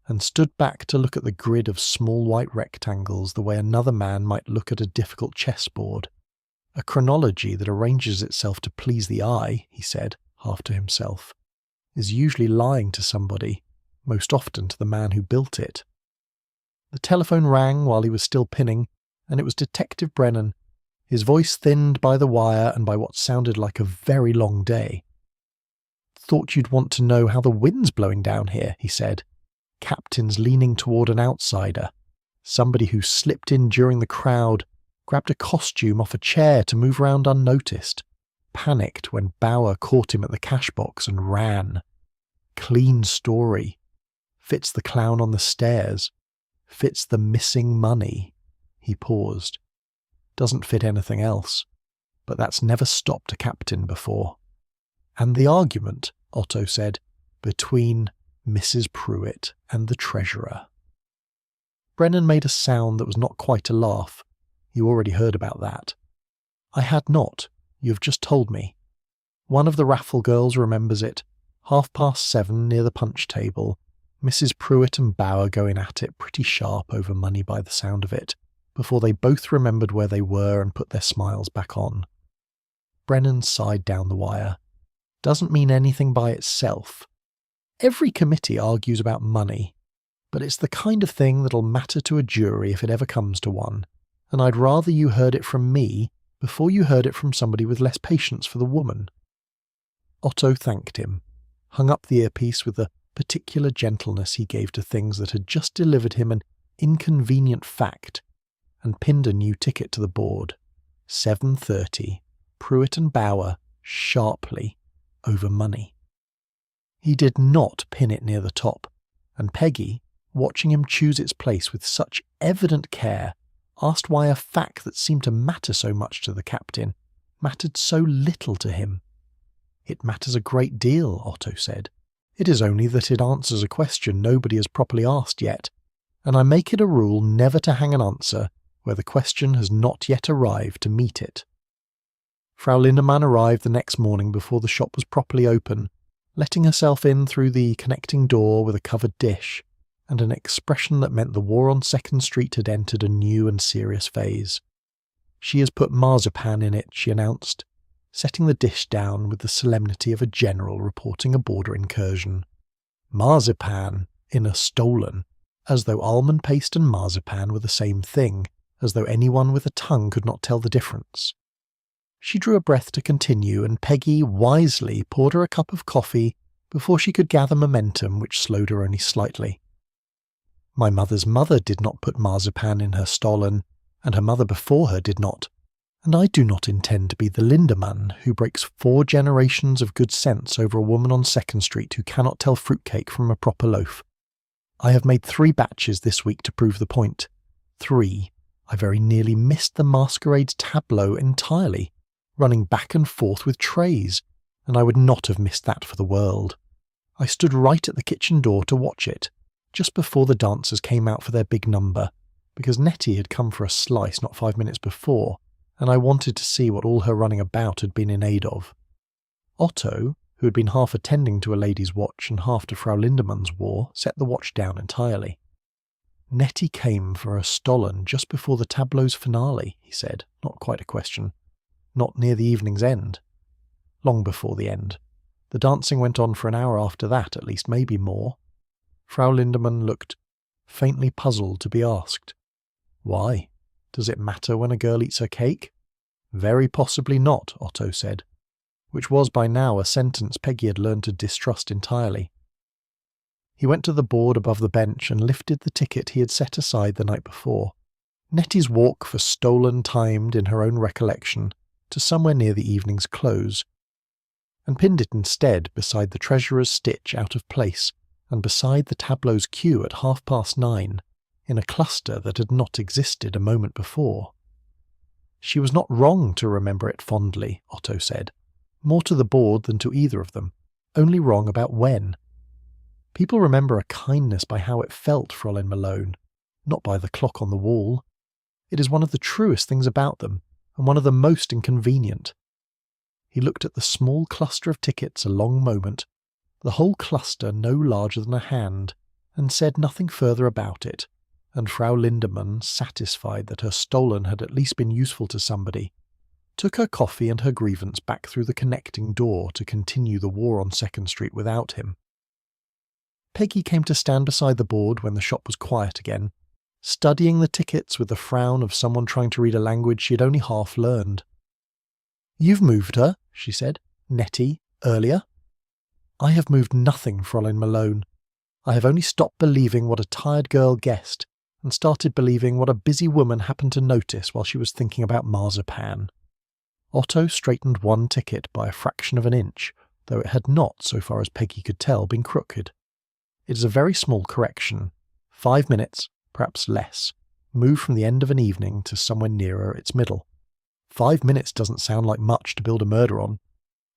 and stood back to look at the grid of small white rectangles the way another man might look at a difficult chessboard. "A chronology that arranges itself to please the eye," he said, half to himself, "is usually lying to somebody, most often to the man who built it." The telephone rang while he was still pinning, and it was Detective Brennan, his voice thinned by the wire and by what sounded like a very long day. "Thought you'd want to know how the wind's blowing down here," he said. "Captain's leaning toward an outsider, somebody who slipped in during the crowd, grabbed a costume off a chair to move around unnoticed, panicked when Bauer caught him at the cash box and ran. Clean story. Fits the clown on the stairs. Fits the missing money." He paused. "Doesn't fit anything else, but that's never stopped a captain before." "And the argument," Otto said, "between Mrs. Pruitt and the treasurer." Brennan made a sound that was not quite a laugh. You already heard about that. "I had not. You have just told me. One of the raffle girls remembers it. 7:30 near the punch table. Mrs. Pruitt and Bauer going at it pretty sharp over money by the sound of it, before they both remembered where they were and put their smiles back on." Brennan sighed down the wire. "Doesn't mean anything by itself. Every committee argues about money, but it's the kind of thing that'll matter to a jury if it ever comes to one, and I'd rather you heard it from me before you heard it from somebody with less patience for the woman." Otto thanked him, hung up the earpiece with the particular gentleness he gave to things that had just delivered him an inconvenient fact, and pinned a new ticket to the board. 7:30, Pruitt and Bauer, sharply, over money. He did not pin it near the top, and Peggy, watching him choose its place with such evident care, asked why a fact that seemed to matter so much to the captain mattered so little to him. "It matters a great deal," Otto said. "It is only that it answers a question nobody has properly asked yet, and I make it a rule never to hang an answer where the question has not yet arrived to meet it." Frau Lindemann arrived the next morning before the shop was properly open, letting herself in through the connecting door with a covered dish, and an expression that meant the war on 2nd Street had entered a new and serious phase. "She has put marzipan in it," she announced, setting the dish down with the solemnity of a general reporting a border incursion. "Marzipan in a stolen," as though almond paste and marzipan were the same thing, as though anyone with a tongue could not tell the difference. She drew a breath to continue, and Peggy wisely poured her a cup of coffee before she could gather momentum, which slowed her only slightly. "My mother's mother did not put marzipan in her stollen, and her mother before her did not, and I do not intend to be the Lindemann who breaks 4 generations of good sense over a woman on 2nd Street who cannot tell fruitcake from a proper loaf. I have made 3 batches this week to prove the point. 3. I very nearly missed the masquerade's tableau entirely, running back and forth with trays, and I would not have missed that for the world. I stood right at the kitchen door to watch it, just before the dancers came out for their big number, because Nettie had come for a slice not 5 minutes before, and I wanted to see what all her running about had been in aid of. Otto, who had been half attending to a lady's watch and half to Frau Lindemann's war, set the watch down entirely. "Nettie came for a stollen just before the tableau's finale," he said, not quite a question. "Not near the evening's end. Long before the end. The dancing went on for an hour after that, at least, maybe more." Frau Lindemann looked faintly puzzled to be asked. "Why? Does it matter when a girl eats her cake?" "Very possibly not," Otto said. which was by now a sentence Peggy had learned to distrust entirely. He went to the board above the bench and lifted the ticket he had set aside the night before. Nettie's walk for stolen timed in her own recollection to somewhere near the evening's close, and pinned it instead beside the treasurer's stitch out of place and beside the tableau's cue at 9:30, in a cluster that had not existed a moment before. She was not wrong to remember it fondly, Otto said, more to the board than to either of them, only wrong about when. People remember a kindness by how it felt, Fräulein Malone, not by the clock on the wall. It is one of the truest things about them, and one of the most inconvenient. He looked at the small cluster of tickets a long moment, the whole cluster no larger than a hand, and said nothing further about it, and Frau Lindemann, satisfied that her stolen had at least been useful to somebody, took her coffee and her grievance back through the connecting door to continue the war on 2nd Street without him. Peggy came to stand beside the board when the shop was quiet again, studying the tickets with the frown of someone trying to read a language she had only half learned. "You've moved her," she said, "Nettie, earlier." "I have moved nothing, Fräulein Malone. I have only stopped believing what a tired girl guessed, and started believing what a busy woman happened to notice while she was thinking about marzipan." Otto straightened one ticket by a fraction of an inch, though it had not, so far as Peggy could tell, been crooked. It is a very small correction. 5 minutes, perhaps less, moved from the end of an evening to somewhere nearer its middle. 5 minutes doesn't sound like much to build a murder on.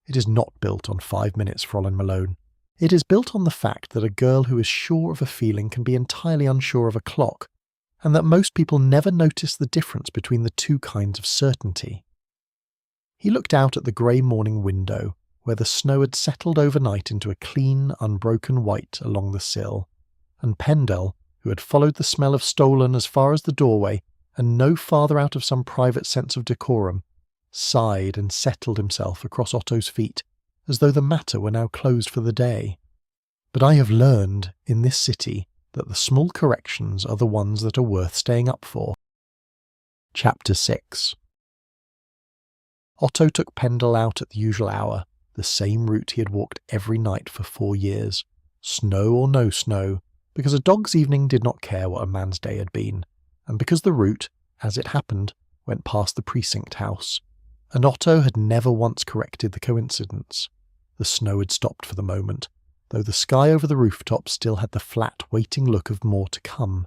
It is not built on 5 minutes, Fräulein Malone. It is built on the fact that a girl who is sure of a feeling can be entirely unsure of a clock, and that most people never notice the difference between the two kinds of certainty. He looked out at the grey morning window, where the snow had settled overnight into a clean, unbroken white along the sill, and Pendle, who had followed the smell of stolen as far as the doorway, and no farther out of some private sense of decorum, sighed and settled himself across Otto's feet, as though the matter were now closed for the day. But I have learned, in this city, that the small corrections are the ones that are worth staying up for. Chapter 6. Otto took Pendle out at the usual hour, the same route he had walked every night for 4 years, snow or no snow, because a dog's evening did not care what a man's day had been, and because the route, as it happened, went past the precinct house. And Otto had never once corrected the coincidence. The snow had stopped for the moment, though the sky over the rooftop still had the flat, waiting look of more to come,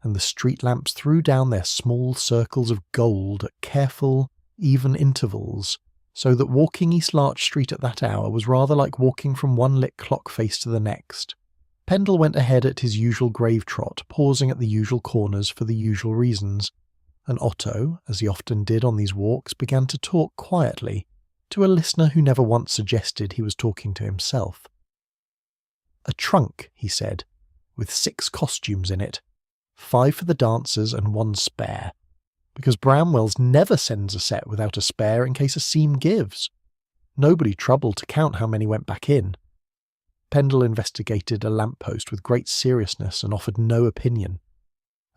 and the street lamps threw down their small circles of gold at careful, even intervals, so that walking East Larch Street at that hour was rather like walking from one lit clock face to the next. Pendle went ahead at his usual grave trot, pausing at the usual corners for the usual reasons, and Otto, as he often did on these walks, began to talk quietly to a listener who never once suggested he was talking to himself. "A trunk," he said, "with 6 costumes in it, 5 for the dancers and 1 spare, because Bramwell's never sends a set without a spare in case a seam gives. Nobody troubled to count how many went back in." Pendle investigated a lamp-post with great seriousness and offered no opinion.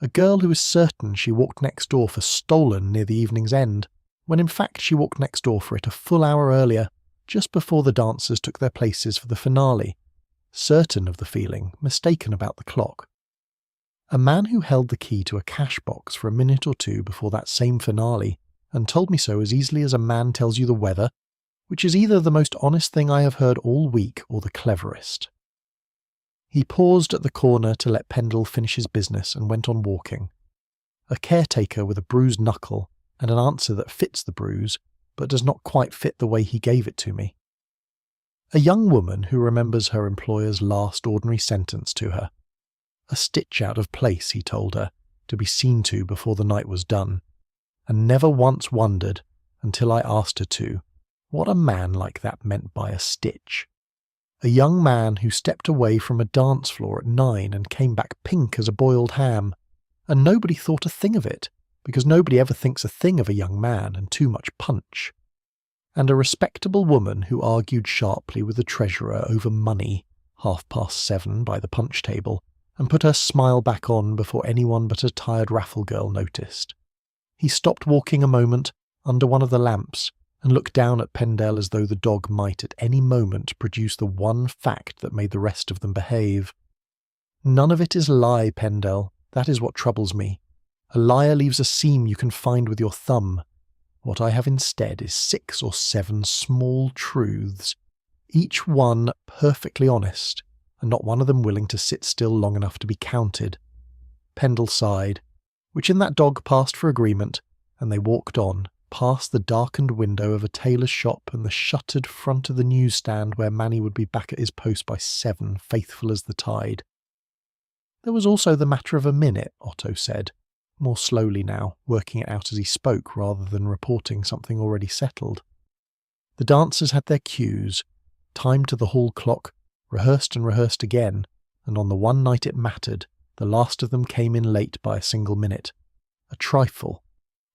A girl who is certain she walked next door for stolen near the evening's end, when in fact she walked next door for it a full hour earlier, just before the dancers took their places for the finale, certain of the feeling, mistaken about the clock. A man who held the key to a cash box for a minute or two before that same finale, and told me so as easily as a man tells you the weather, which is either the most honest thing I have heard all week or the cleverest. He paused at the corner to let Pendle finish his business and went on walking. A caretaker with a bruised knuckle and an answer that fits the bruise, but does not quite fit the way he gave it to me. A young woman who remembers her employer's last ordinary sentence to her. A stitch out of place, he told her, to be seen to before the night was done, and never once wondered, until I asked her to, what a man like that meant by a stitch. A young man who stepped away from a dance floor at 9 and came back pink as a boiled ham, and nobody thought a thing of it, because nobody ever thinks a thing of a young man and too much punch. And a respectable woman who argued sharply with the treasurer over money, 7:30 by the punch table, and put her smile back on before anyone but a tired raffle girl noticed. He stopped walking a moment under one of the lamps and looked down at Pendle as though the dog might at any moment produce the one fact that made the rest of them behave. "None of it is a lie, Pendle. That is what troubles me. A liar leaves a seam you can find with your thumb. What I have instead is 6 or 7 small truths, each one perfectly honest, and not one of them willing to sit still long enough to be counted." Pendle sighed, which in that dog passed for agreement, and they walked on, past the darkened window of a tailor's shop and the shuttered front of the newsstand where Manny would be back at his post by 7, faithful as the tide. "There was also the matter of a minute," Otto said, more slowly now, working it out as he spoke rather than reporting something already settled. "The dancers had their cues, timed to the hall clock, rehearsed and rehearsed again, and on the one night it mattered, the last of them came in late by a single minute. A trifle.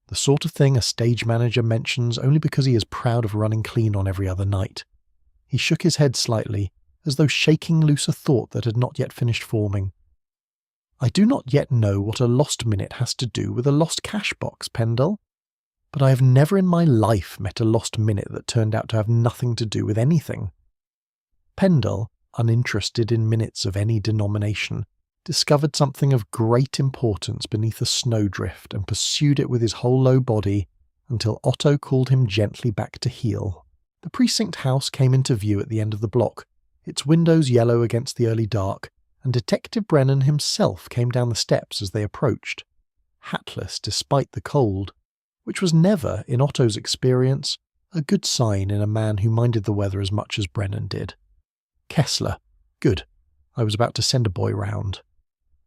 The sort of thing a stage manager mentions only because he is proud of running clean on every other night." He shook his head slightly, as though shaking loose a thought that had not yet finished forming. "I do not yet know what a lost minute has to do with a lost cash box, Pendle. But I have never in my life met a lost minute that turned out to have nothing to do with anything." Pendle, uninterested in minutes of any denomination, discovered something of great importance beneath a snowdrift and pursued it with his whole low body until Otto called him gently back to heel. The precinct house came into view at the end of the block, its windows yellow against the early dark, and Detective Brennan himself came down the steps as they approached, hatless despite the cold, which was never, in Otto's experience, a good sign in a man who minded the weather as much as Brennan did. "Kessler. Good. I was about to send a boy round."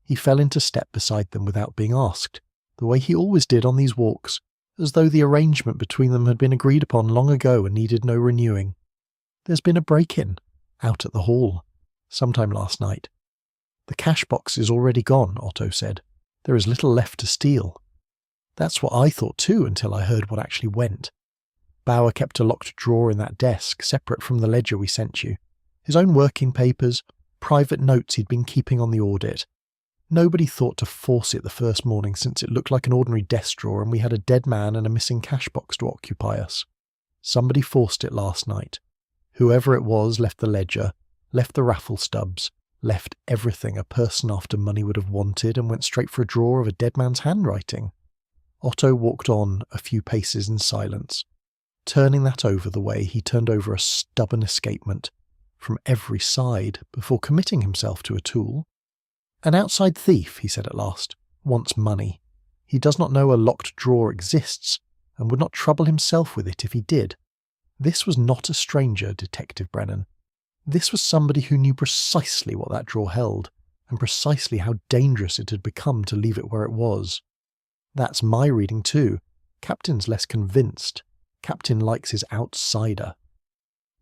He fell into step beside them without being asked, the way he always did on these walks, as though the arrangement between them had been agreed upon long ago and needed no renewing. "There's been a break-in, out at the hall, sometime last night." "The cash box is already gone," Otto said. "There is little left to steal." "That's what I thought too until I heard what actually went. Bauer kept a locked drawer in that desk, separate from the ledger we sent you. His own working papers, private notes he'd been keeping on the audit. Nobody thought to force it the first morning since it looked like an ordinary desk drawer and we had a dead man and a missing cash box to occupy us. Somebody forced it last night. Whoever it was left the ledger, left the raffle stubs, left everything a person after money would have wanted and went straight for a drawer of a dead man's handwriting." Otto walked on a few paces in silence, turning that over the way he turned over a stubborn escapement from every side before committing himself to a tool. "An outside thief," he said at last, "wants money. He does not know a locked drawer exists, and would not trouble himself with it if he did. This was not a stranger, Detective Brennan. This was somebody who knew precisely what that drawer held, and precisely how dangerous it had become to leave it where it was. That's my reading too. Captain's less convinced. Captain likes his outsider."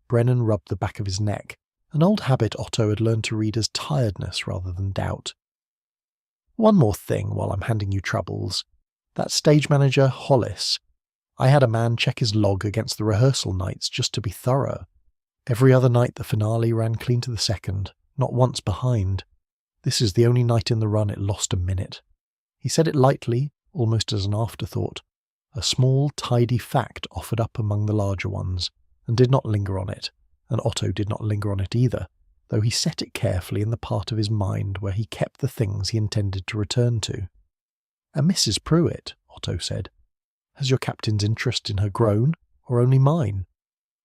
Brennan rubbed the back of his neck, an old habit Otto had learned to read as tiredness rather than doubt. "One more thing while I'm handing you troubles. That stage manager, Hollis. I had a man check his log against the rehearsal nights just to be thorough. Every other night the finale ran clean to the second, not once behind. This is the only night in the run it lost a minute. He said it lightly, almost as an afterthought, a small, tidy fact offered up among the larger ones, and did not linger on it, and Otto did not linger on it either, though he set it carefully in the part of his mind where he kept the things he intended to return to. "A Mrs. Pruitt," Otto said. "Has your captain's interest in her grown, or only mine?"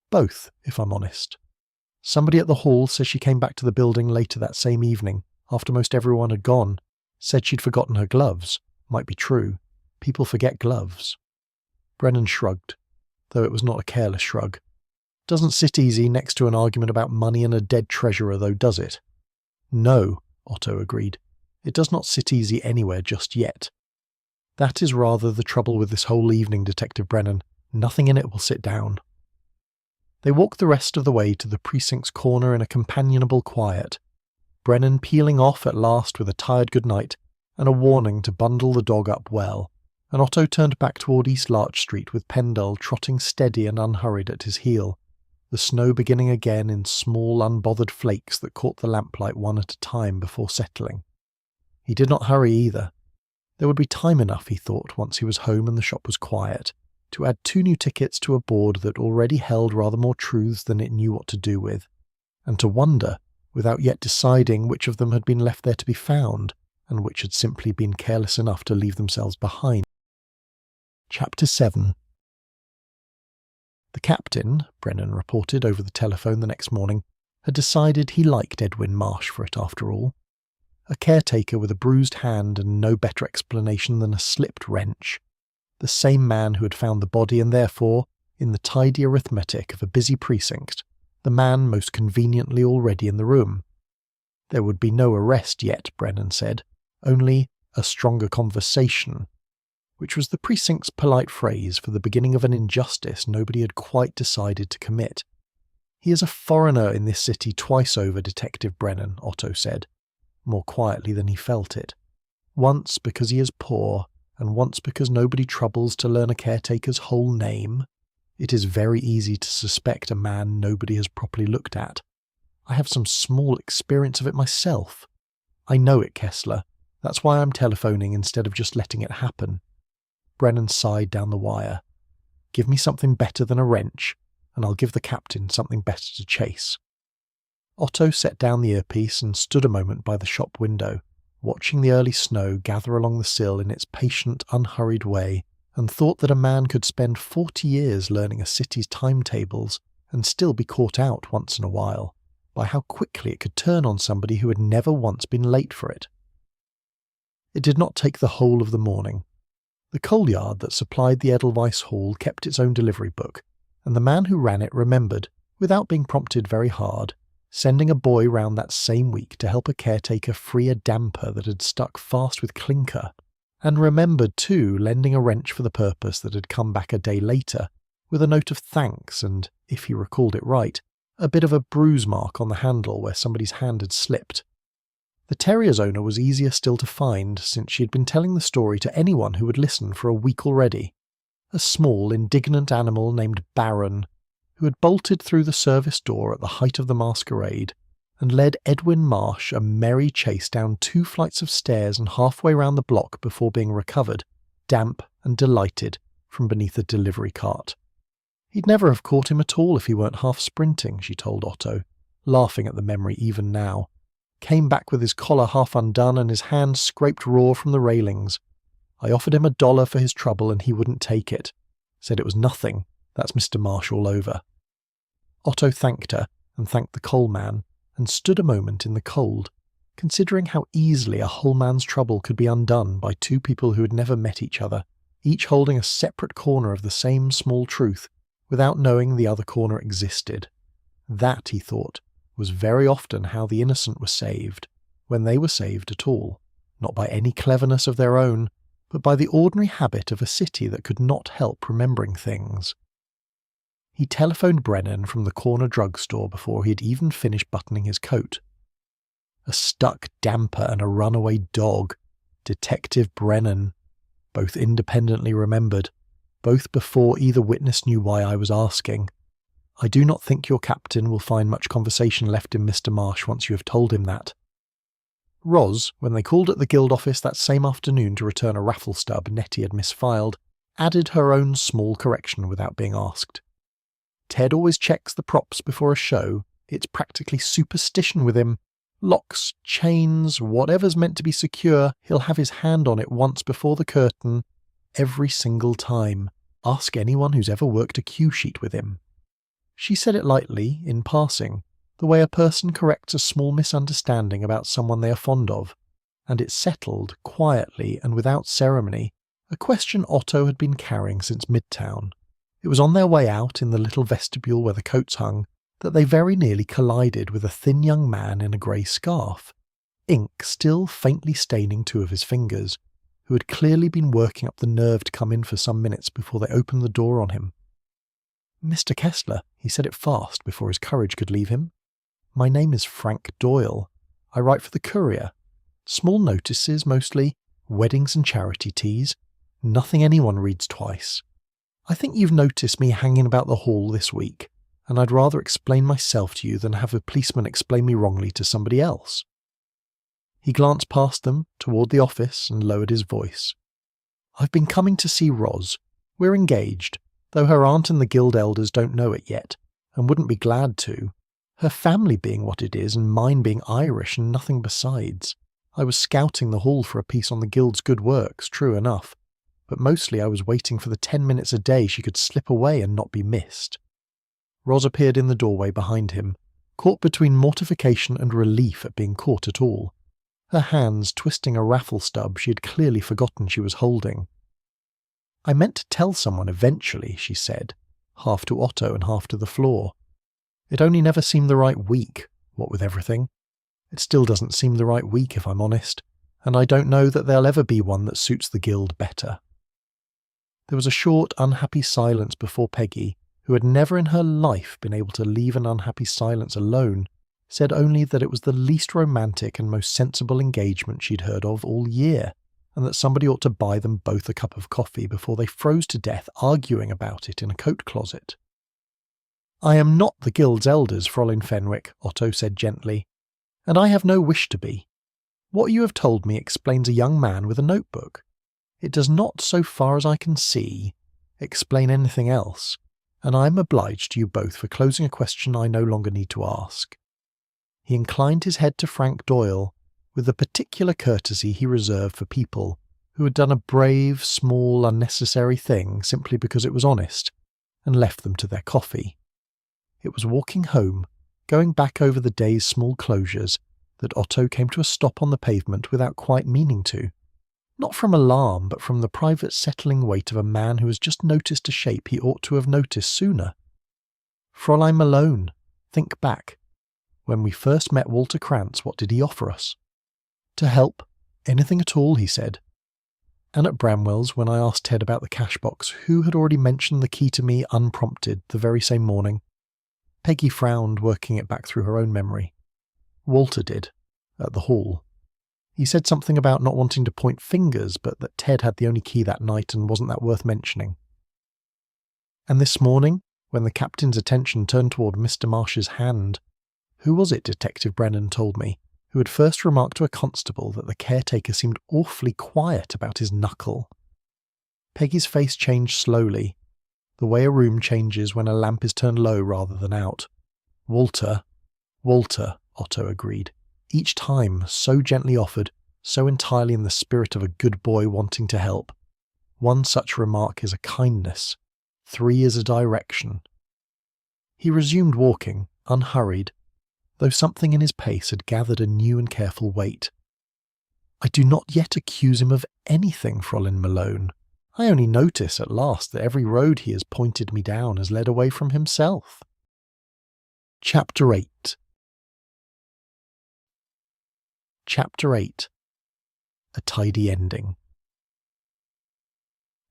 "Both, if I'm honest. Somebody at the hall says she came back to the building later that same evening, after most everyone had gone, said she'd forgotten her gloves. Might be true. People forget gloves." Brennan shrugged, though it was not a careless shrug. "Doesn't sit easy next to an argument about money and a dead treasurer, though, does it?" "No," Otto agreed. "It does not sit easy anywhere just yet. That is rather the trouble with this whole evening, Detective Brennan. Nothing in it will sit down." They walked the rest of the way to the precinct's corner in a companionable quiet, Brennan peeling off at last with a tired good night and a warning to bundle the dog up well, and Otto turned back toward East Larch Street with Pendle trotting steady and unhurried at his heel, the snow beginning again in small unbothered flakes that caught the lamplight one at a time before settling. He did not hurry either. There would be time enough, he thought, once he was home and the shop was quiet, to add 2 new tickets to a board that already held rather more truths than it knew what to do with, and to wonder, without yet deciding which of them had been left there to be found, and which had simply been careless enough to leave themselves behind. Chapter 7. The captain, Brennan reported over the telephone the next morning, had decided he liked Edwin Marsh for it after all. A caretaker with a bruised hand and no better explanation than a slipped wrench. The same man who had found the body and therefore, in the tidy arithmetic of a busy precinct, the man most conveniently already in the room. There would be no arrest yet, Brennan said, only a stronger conversation, which was the precinct's polite phrase for the beginning of an injustice nobody had quite decided to commit. "He is a foreigner in this city twice over, Detective Brennan," Otto said, more quietly than he felt it. "Once because he is poor, and once because nobody troubles to learn a caretaker's whole name. It is very easy to suspect a man nobody has properly looked at. I have some small experience of it myself. I know it, Kessler. That's why I'm telephoning instead of just letting it happen." Brennan sighed down the wire. "Give me something better than a wrench, and I'll give the captain something better to chase." Otto set down the earpiece and stood a moment by the shop window, watching the early snow gather along the sill in its patient, unhurried way, and thought that a man could spend 40 years learning a city's timetables and still be caught out once in a while by how quickly it could turn on somebody who had never once been late for it. It did not take the whole of the morning. The coal yard that supplied the Edelweiss Hall kept its own delivery book, and the man who ran it remembered, without being prompted very hard, sending a boy round that same week to help a caretaker free a damper that had stuck fast with clinker, and remembered too lending a wrench for the purpose that had come back a day later, with a note of thanks and, if he recalled it right, a bit of a bruise mark on the handle where somebody's hand had slipped. The terrier's owner was easier still to find, since she had been telling the story to anyone who would listen for a week already. A small, indignant animal named Baron, who had bolted through the service door at the height of the masquerade, and led Edwin Marsh a merry chase down 2 flights of stairs and halfway round the block before being recovered, damp and delighted, from beneath a delivery cart. He'd never have caught him at all if he weren't half sprinting, she told Otto, laughing at the memory even now. Came back with his collar half undone and his hand scraped raw from the railings. I offered him $1 for his trouble and he wouldn't take it. Said it was nothing. That's Mr. Marsh all over. Otto thanked her and thanked the coal man, and stood a moment in the cold, considering how easily a whole man's trouble could be undone by 2 people who had never met each other, each holding a separate corner of the same small truth, without knowing the other corner existed. That, he thought, was very often how the innocent were saved, when they were saved at all, not by any cleverness of their own, but by the ordinary habit of a city that could not help remembering things. He telephoned Brennan from the corner drugstore before he had even finished buttoning his coat. A stuck damper and a runaway dog. Detective Brennan. Both independently remembered, both before either witness knew why I was asking. I do not think your captain will find much conversation left in Mr. Marsh once you have told him that. Ros, when they called at the guild office that same afternoon to return a raffle stub Nettie had misfiled, added her own small correction without being asked. Ted always checks the props before a show. It's practically superstition with him. Locks, chains, whatever's meant to be secure, he'll have his hand on it once before the curtain, every single time. Ask anyone who's ever worked a cue sheet with him. She said it lightly, in passing, the way a person corrects a small misunderstanding about someone they are fond of, and it settled, quietly and without ceremony, a question Otto had been carrying since Midtown. It was on their way out in the little vestibule where the coats hung that they very nearly collided with a thin young man in a grey scarf, ink still faintly staining 2 of his fingers, who had clearly been working up the nerve to come in for some minutes before they opened the door on him. "Mr. Kessler," he said it fast before his courage could leave him. "My name is Frank Doyle. I write for the Courier. Small notices, mostly, weddings and charity teas. Nothing anyone reads twice. I think you've noticed me hanging about the hall this week, and I'd rather explain myself to you than have a policeman explain me wrongly to somebody else." He glanced past them, toward the office, and lowered his voice. "I've been coming to see Ros. We're engaged, though her aunt and the guild elders don't know it yet, and wouldn't be glad to. Her family being what it is, and mine being Irish and nothing besides. I was scouting the hall for a piece on the guild's good works, true enough, but mostly I was waiting for the 10 minutes a day she could slip away and not be missed. Ros appeared in the doorway behind him, caught between mortification and relief at being caught at all, her hands twisting a raffle stub she had clearly forgotten she was holding. "I meant to tell someone eventually," she said, half to Otto and half to the floor. "It only never seemed the right week, what with everything. It still doesn't seem the right week, if I'm honest, and I don't know that there'll ever be one that suits the guild better." There was a short, unhappy silence before Peggy, who had never in her life been able to leave an unhappy silence alone, said only that it was the least romantic and most sensible engagement she'd heard of all year, and that somebody ought to buy them both a cup of coffee before they froze to death arguing about it in a coat closet. "I am not the guild's elders, Fräulein Fenwick," Otto said gently, "and I have no wish to be. What you have told me explains a young man with a notebook. It does not, so far as I can see, explain anything else, and I am obliged to you both for closing a question I no longer need to ask." He inclined his head to Frank Doyle, with the particular courtesy he reserved for people who had done a brave, small, unnecessary thing simply because it was honest, and left them to their coffee. It was walking home, going back over the day's small closures, that Otto came to a stop on the pavement without quite meaning to. Not from alarm, but from the private settling weight of a man who has just noticed a shape he ought to have noticed sooner. Fräulein Malone, think back. When we first met Walter Krantz, what did he offer us? To help. Anything at all, he said. And at Bramwell's, when I asked Ted about the cash box, who had already mentioned the key to me unprompted the very same morning? Peggy frowned, working it back through her own memory. Walter did, at the hall. He said something about not wanting to point fingers, but that Ted had the only key that night and wasn't that worth mentioning. And this morning, when the captain's attention turned toward Mr. Marsh's hand, who was it, Detective Brennan told me, who had first remarked to a constable that the caretaker seemed awfully quiet about his knuckle? Peggy's face changed slowly, the way a room changes when a lamp is turned low rather than out. Walter, Otto agreed. Each time so gently offered, so entirely in the spirit of a good boy wanting to help. One such remark is a kindness, 3 is a direction. He resumed walking, unhurried, though something in his pace had gathered a new and careful weight. "I do not yet accuse him of anything, Fräulein Malone. I only notice at last that every road he has pointed me down has led away from himself." Chapter 8. Chapter 8. A tidy ending.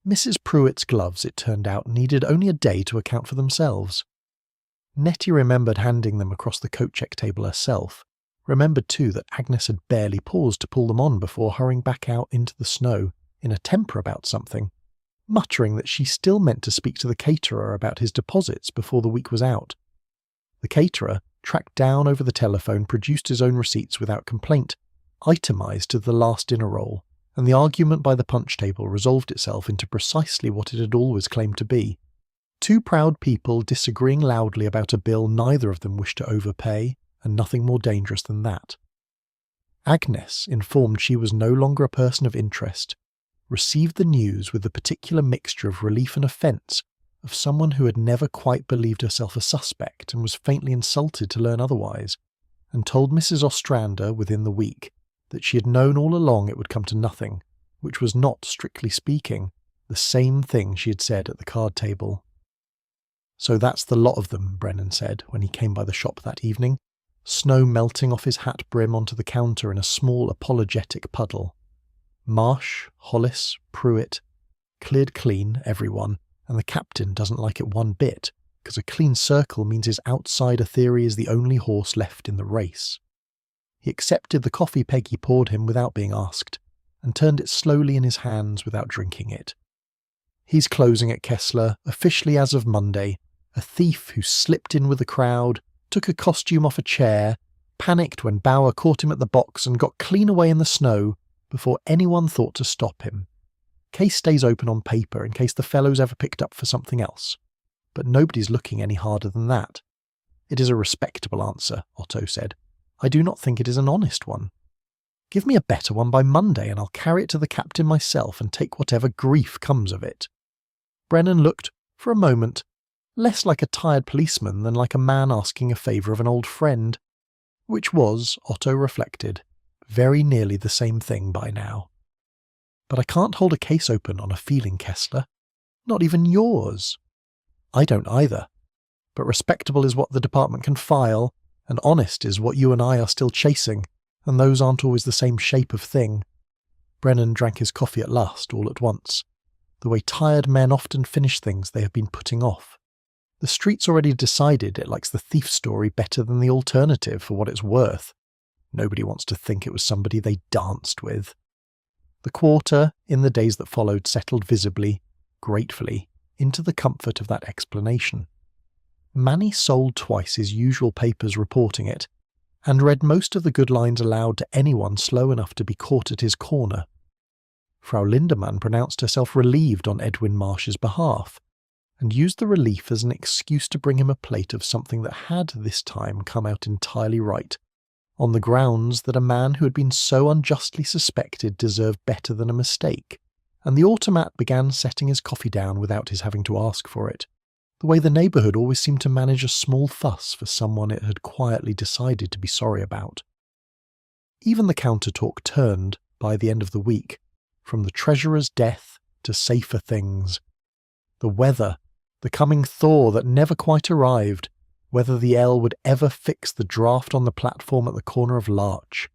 Mrs. Pruitt's gloves, it turned out, needed only a day to account for themselves. Nettie remembered handing them across the coat-check table herself, remembered too that Agnes had barely paused to pull them on before hurrying back out into the snow, in a temper about something, muttering that she still meant to speak to the caterer about his deposits before the week was out. The caterer, tracked down over the telephone, produced his own receipts without complaint, itemised to the last dinner roll, and the argument by the punch table resolved itself into precisely what it had always claimed to be. Two proud people disagreeing loudly about a bill neither of them wished to overpay, and nothing more dangerous than that. Agnes, informed she was no longer a person of interest, received the news with the particular mixture of relief and offence of someone who had never quite believed herself a suspect and was faintly insulted to learn otherwise, and told Mrs. Ostrander within the week that she had known all along it would come to nothing, which was not, strictly speaking, the same thing she had said at the card table. "So that's the lot of them," Brennan said when he came by the shop that evening, snow melting off his hat brim onto the counter in a small apologetic puddle. Marsh, Hollis, Pruitt, cleared clean, everyone, and the captain doesn't like it one bit, because a clean circle means his outsider theory is the only horse left in the race. He accepted the coffee Peggy poured him without being asked, and turned it slowly in his hands without drinking it. He's closing at Kessler, officially as of Monday, a thief who slipped in with the crowd, took a costume off a chair, panicked when Bauer caught him at the box and got clean away in the snow before anyone thought to stop him. Case stays open on paper in case the fellow's ever picked up for something else. But nobody's looking any harder than that. It is a respectable answer, Otto said. I do not think it is an honest one. Give me a better one by Monday and I'll carry it to the captain myself and take whatever grief comes of it. Brennan looked, for a moment, less like a tired policeman than like a man asking a favour of an old friend, which was, Otto reflected, very nearly the same thing by now. But I can't hold a case open on a feeling, Kessler. Not even yours. I don't either. But respectable is what the department can file, and honest is what you and I are still chasing, and those aren't always the same shape of thing. Brennan drank his coffee at last, all at once, the way tired men often finish things they have been putting off. The street's already decided it likes the thief story better than the alternative for what it's worth. Nobody wants to think it was somebody they danced with. The quarter, in the days that followed, settled visibly, gratefully, into the comfort of that explanation. Manny sold twice his usual papers reporting it, and read most of the good lines aloud to anyone slow enough to be caught at his corner. Frau Lindemann pronounced herself relieved on Edwin Marsh's behalf, and used the relief as an excuse to bring him a plate of something that had this time come out entirely right, on the grounds that a man who had been so unjustly suspected deserved better than a mistake, and the automat began setting his coffee down without his having to ask for it, the way the neighbourhood always seemed to manage a small fuss for someone it had quietly decided to be sorry about. Even the counter-talk turned, by the end of the week, from the treasurer's death to safer things. The weather, the coming thaw that never quite arrived, whether the L would ever fix the draft on the platform at the corner of Larch.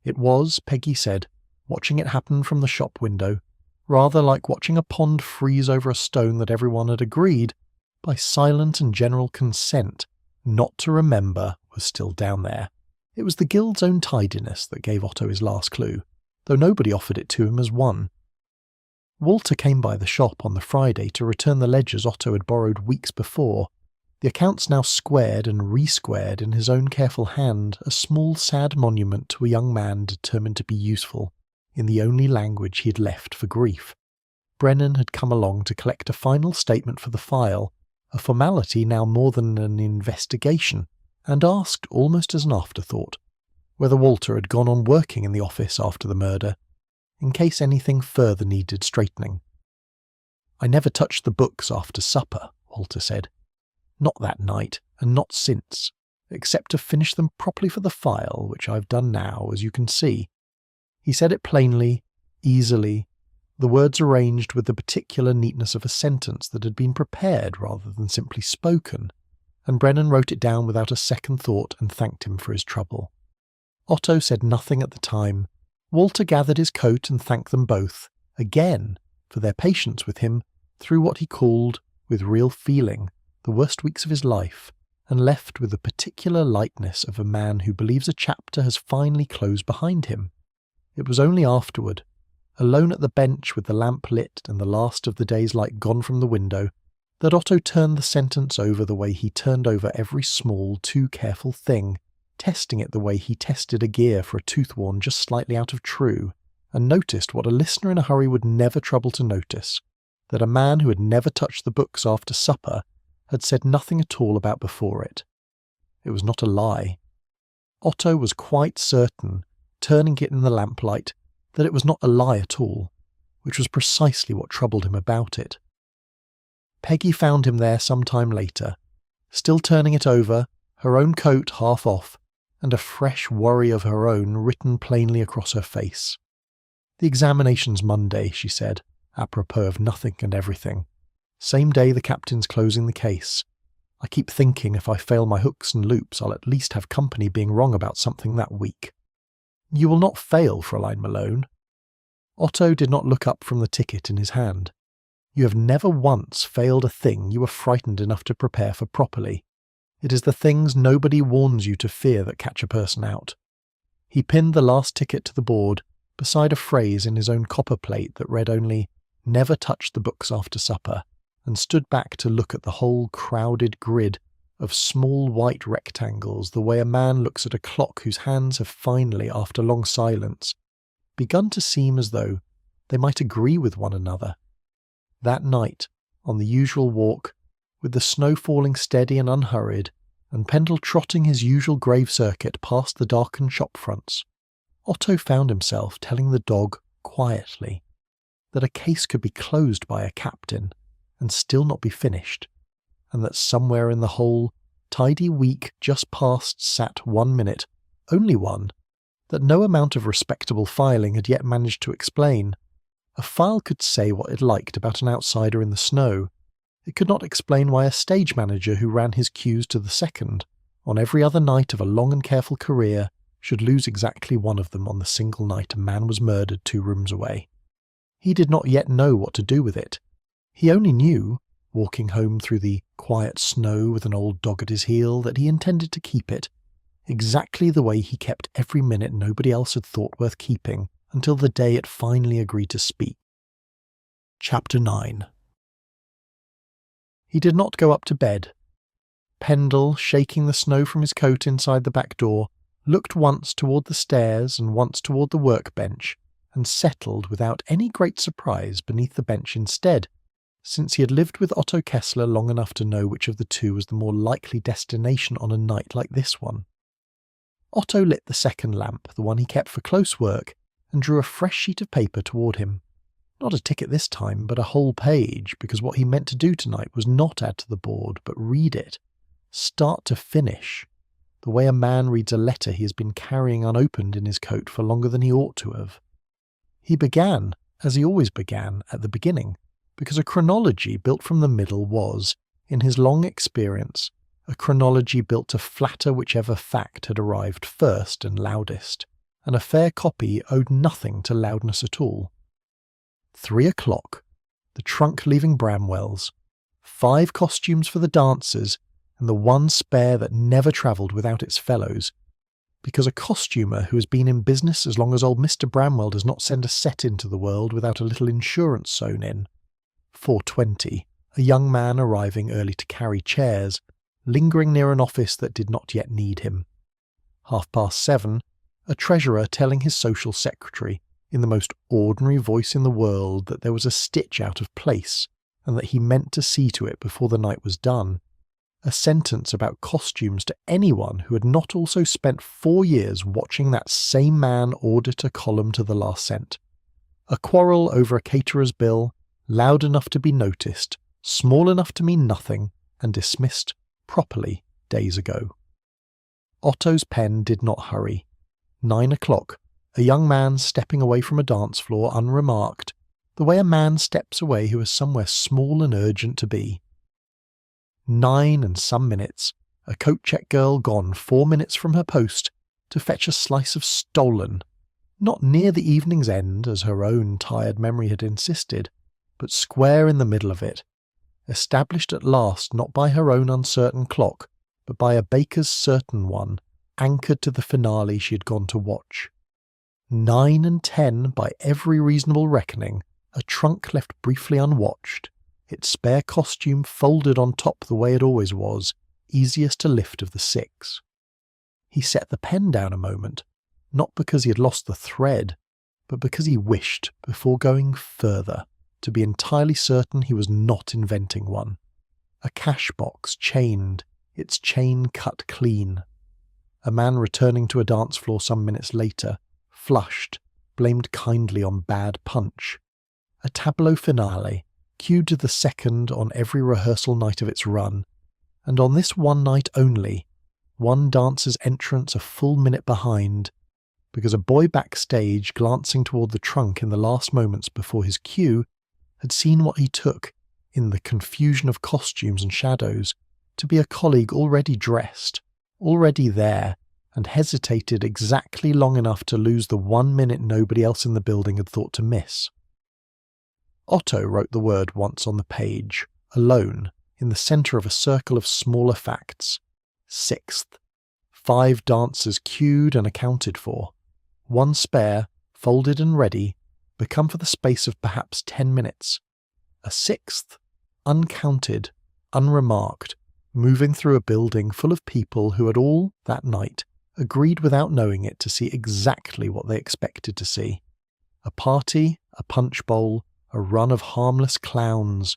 It was, Peggy said, watching it happen from the shop window, rather like watching a pond freeze over a stone that everyone had agreed, by silent and general consent, not to remember was still down there. It was the guild's own tidiness that gave Otto his last clue, though nobody offered it to him as one. Walter came by the shop on the Friday to return the ledgers Otto had borrowed weeks before, the accounts now squared and re-squared in his own careful hand, a small sad monument to a young man determined to be useful, in the only language he had left for grief. Brennan had come along to collect a final statement for the file, a formality now more than an investigation, and asked, almost as an afterthought, whether Walter had gone on working in the office after the murder, in case anything further needed straightening. I never touched the books after supper, Walter said. Not that night, and not since, except to finish them properly for the file, which I've done now, as you can see. He said it plainly, easily, the words arranged with the particular neatness of a sentence that had been prepared rather than simply spoken, and Brennan wrote it down without a second thought and thanked him for his trouble. Otto said nothing at the time. Walter gathered his coat and thanked them both, again, for their patience with him through what he called, with real feeling, the worst weeks of his life, and left with the particular lightness of a man who believes a chapter has finally closed behind him. It was only afterward, alone at the bench with the lamp lit and the last of the day's light gone from the window, that Otto turned the sentence over the way he turned over every small, too careful thing, testing it the way he tested a gear for a tooth worn just slightly out of true, and noticed what a listener in a hurry would never trouble to notice, that a man who had never touched the books after supper had said nothing at all about before it. It was not a lie. Otto was quite certain, turning it in the lamplight, that it was not a lie at all, which was precisely what troubled him about it. Peggy found him there some time later, still turning it over, her own coat half off, and a fresh worry of her own written plainly across her face. The examination's Monday, she said, apropos of nothing and everything. Same day the captain's closing the case. I keep thinking if I fail my hooks and loops I'll at least have company being wrong about something that week. You will not fail, Fräulein Malone. Otto did not look up from the ticket in his hand. You have never once failed a thing you were frightened enough to prepare for properly. It is the things nobody warns you to fear that catch a person out. He pinned the last ticket to the board, beside a phrase in his own copper plate that read only, "Never touch the books after supper," and stood back to look at the whole crowded grid of small white rectangles the way a man looks at a clock whose hands have finally, after long silence, begun to seem as though, they might agree with one another. That night, on the usual walk, with the snow falling steady and unhurried, and Pendle trotting his usual grave circuit past the darkened shop fronts, Otto found himself telling the dog quietly that a case could be closed by a captain and still not be finished, and that somewhere in the whole tidy week just past sat 1 minute, only one, that no amount of respectable filing had yet managed to explain. A file could say what it liked about an outsider in the snow. It could not explain why a stage manager who ran his cues to the second, on every other night of a long and careful career, should lose exactly one of them on the single night a man was murdered 2 rooms away. He did not yet know what to do with it. He only knew, walking home through the quiet snow with an old dog at his heel, that he intended to keep it, exactly the way he kept every minute nobody else had thought worth keeping, until the day it finally agreed to speak. Chapter 9. He did not go up to bed. Pendle, shaking the snow from his coat inside the back door, looked once toward the stairs and once toward the workbench, and settled without any great surprise beneath the bench instead, since he had lived with Otto Kessler long enough to know which of the two was the more likely destination on a night like this one. Otto lit the second lamp, the one he kept for close work, and drew a fresh sheet of paper toward him. Not a ticket this time, but a whole page, because what he meant to do tonight was not add to the board, but read it, start to finish, the way a man reads a letter he has been carrying unopened in his coat for longer than he ought to have. He began, as he always began, at the beginning, because a chronology built from the middle was, in his long experience, a chronology built to flatter whichever fact had arrived first and loudest, and a fair copy owed nothing to loudness at all. 3 o'clock, the trunk leaving Bramwell's, 5 costumes for the dancers, and the one spare that never travelled without its fellows, because a costumer who has been in business as long as old Mr. Bramwell does not send a set into the world without a little insurance sewn in. 4:20, a young man arriving early to carry chairs, lingering near an office that did not yet need him. 7:30, a treasurer telling his social secretary, in the most ordinary voice in the world, that there was a stitch out of place, and that he meant to see to it before the night was done. A sentence about costumes to anyone who had not also spent 4 years watching that same man audit a column to the last cent. A quarrel over a caterer's bill, loud enough to be noticed, small enough to mean nothing, and dismissed properly days ago. Otto's pen did not hurry. 9 o'clock, a young man stepping away from a dance floor unremarked, the way a man steps away who has somewhere small and urgent to be. 9 and some minutes, a coat-check girl gone 4 minutes from her post to fetch a slice of stolen, not near the evening's end as her own tired memory had insisted, but square in the middle of it, established at last not by her own uncertain clock, but by a baker's certain one, anchored to the finale she had gone to watch. 9 and 10 by every reasonable reckoning, a trunk left briefly unwatched, its spare costume folded on top the way it always was, easiest to lift of the 6. He set the pen down a moment, not because he had lost the thread, but because he wished, before going further, to be entirely certain he was not inventing one. A cash box chained, its chain cut clean. A man returning to a dance floor some minutes later, flushed, blamed kindly on bad punch. A tableau finale, cued to the second on every rehearsal night of its run, and on this one night only, one dancer's entrance a full minute behind, because a boy backstage glancing toward the trunk in the last moments before his cue had seen what he took, in the confusion of costumes and shadows, to be a colleague already dressed, already there, and hesitated exactly long enough to lose the 1 minute nobody else in the building had thought to miss. Otto wrote the word once on the page, alone, in the centre of a circle of smaller facts. 6th. 5 dancers cued and accounted for. 1 spare, folded and ready, become for the space of perhaps 10 minutes. A 6th, uncounted, unremarked, moving through a building full of people who had all, that night, agreed without knowing it to see exactly what they expected to see. A party, a punch bowl, a run of harmless clowns,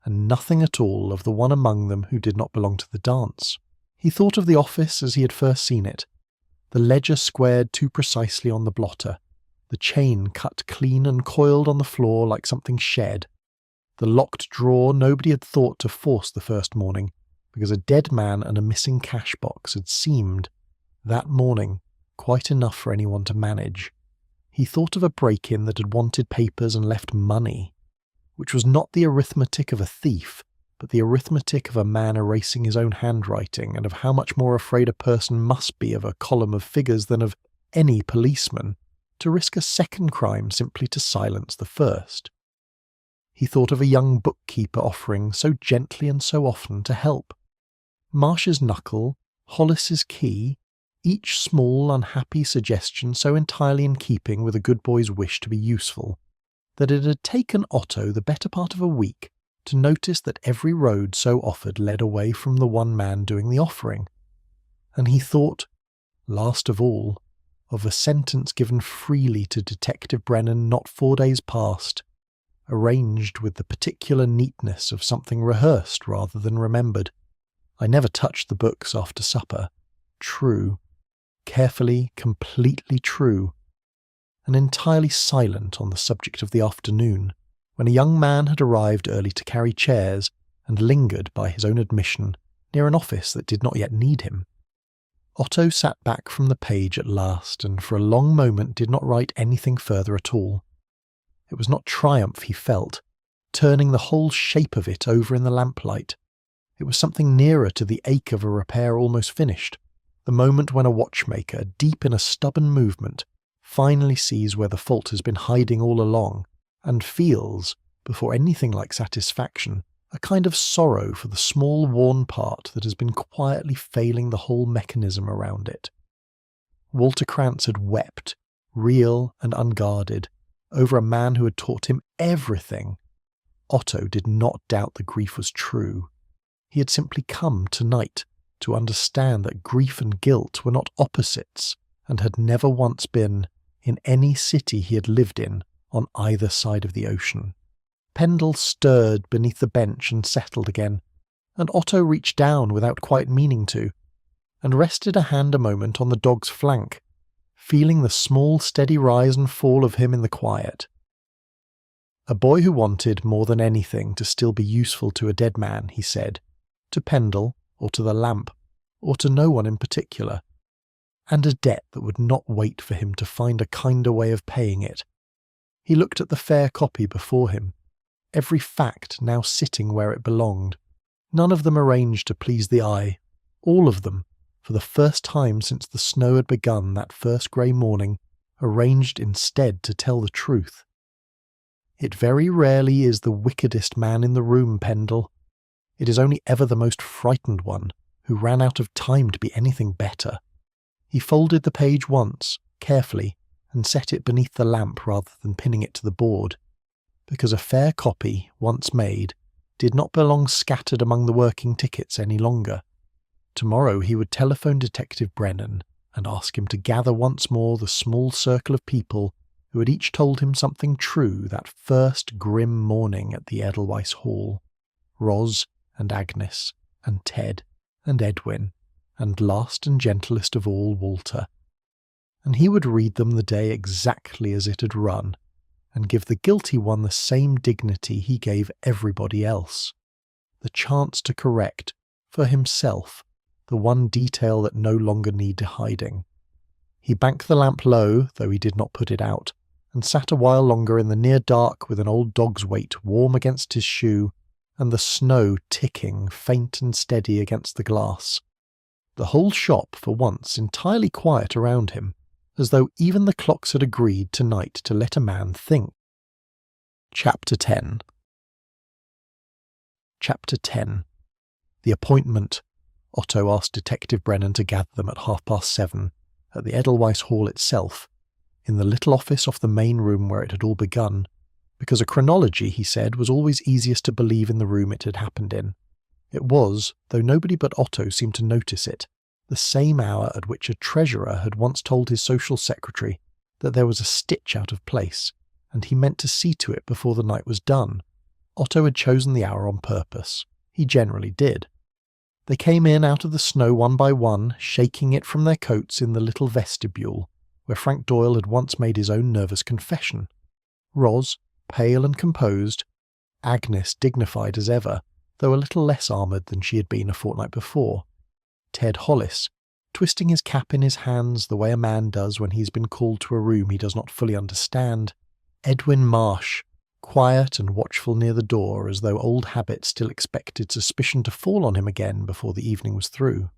and nothing at all of the one among them who did not belong to the dance. He thought of the office as he had first seen it, the ledger squared too precisely on the blotter, the chain cut clean and coiled on the floor like something shed, the locked drawer nobody had thought to force the first morning, because a dead man and a missing cash box had seemed, that morning, quite enough for anyone to manage. He thought of a break-in that had wanted papers and left money, which was not the arithmetic of a thief, but the arithmetic of a man erasing his own handwriting, and of how much more afraid a person must be of a column of figures than of any policeman, to risk a second crime simply to silence the first. He thought of a young bookkeeper offering so gently and so often to help. Marsh's knuckle, Hollis's key, each small, unhappy suggestion so entirely in keeping with a good boy's wish to be useful, that it had taken Otto the better part of a week to notice that every road so offered led away from the one man doing the offering. And he thought, last of all, of a sentence given freely to Detective Brennan not 4 days past, arranged with the particular neatness of something rehearsed rather than remembered. I never touched the books after supper. True. Carefully, completely true. And entirely silent on the subject of the afternoon, when a young man had arrived early to carry chairs and lingered, by his own admission, near an office that did not yet need him. Otto sat back from the page at last, and for a long moment did not write anything further at all. It was not triumph he felt, turning the whole shape of it over in the lamplight. It was something nearer to the ache of a repair almost finished, the moment when a watchmaker, deep in a stubborn movement, finally sees where the fault has been hiding all along, and feels, before anything like satisfaction, a kind of sorrow for the small worn part that has been quietly failing the whole mechanism around it. Walter Krantz had wept, real and unguarded, over a man who had taught him everything. Otto did not doubt the grief was true. He had simply come tonight to understand that grief and guilt were not opposites, and had never once been, in any city he had lived in, on either side of the ocean. Pendle stirred beneath the bench and settled again, and Otto reached down without quite meaning to, and rested a hand a moment on the dog's flank, feeling the small steady rise and fall of him in the quiet. A boy who wanted, more than anything, to still be useful to a dead man, he said, to Pendle, or to the lamp, or to no one in particular, and a debt that would not wait for him to find a kinder way of paying it. He looked at the fair copy before him, every fact now sitting where it belonged, none of them arranged to please the eye, all of them, for the first time since the snow had begun that first grey morning, arranged instead to tell the truth. It very rarely is the wickedest man in the room, Pendle. It is only ever the most frightened one, who ran out of time to be anything better. He folded the page once, carefully, and set it beneath the lamp rather than pinning it to the board, because a fair copy, once made, did not belong scattered among the working tickets any longer. Tomorrow he would telephone Detective Brennan and ask him to gather once more the small circle of people who had each told him something true that first grim morning at the Edelweiss Hall. Ros and Agnes and Ted and Edwin, and last and gentlest of all, Walter. And he would read them the day exactly as it had run, and give the guilty one the same dignity he gave everybody else, the chance to correct, for himself, the one detail that no longer needed hiding. He banked the lamp low, though he did not put it out, and sat a while longer in the near dark with an old dog's weight warm against his shoe, and the snow ticking faint and steady against the glass. The whole shop, for once, entirely quiet around him, as though even the clocks had agreed tonight to let a man think. Chapter 10. Chapter 10. The appointment. Otto asked Detective Brennan to gather them at 7:30, at the Edelweiss Hall itself, in the little office off the main room where it had all begun, because a chronology, he said, was always easiest to believe in the room it had happened in. It was, though nobody but Otto seemed to notice it, the same hour at which a treasurer had once told his social secretary that there was a stitch out of place, and he meant to see to it before the night was done. Otto had chosen the hour on purpose. He generally did. They came in out of the snow one by one, shaking it from their coats in the little vestibule, where Frank Doyle had once made his own nervous confession. Ros, pale and composed, Agnes dignified as ever, though a little less armoured than she had been a fortnight before. Ted Hollis, twisting his cap in his hands the way a man does when he's been called to a room he does not fully understand. Edwin Marsh, quiet and watchful near the door, as though old habit still expected suspicion to fall on him again before the evening was through.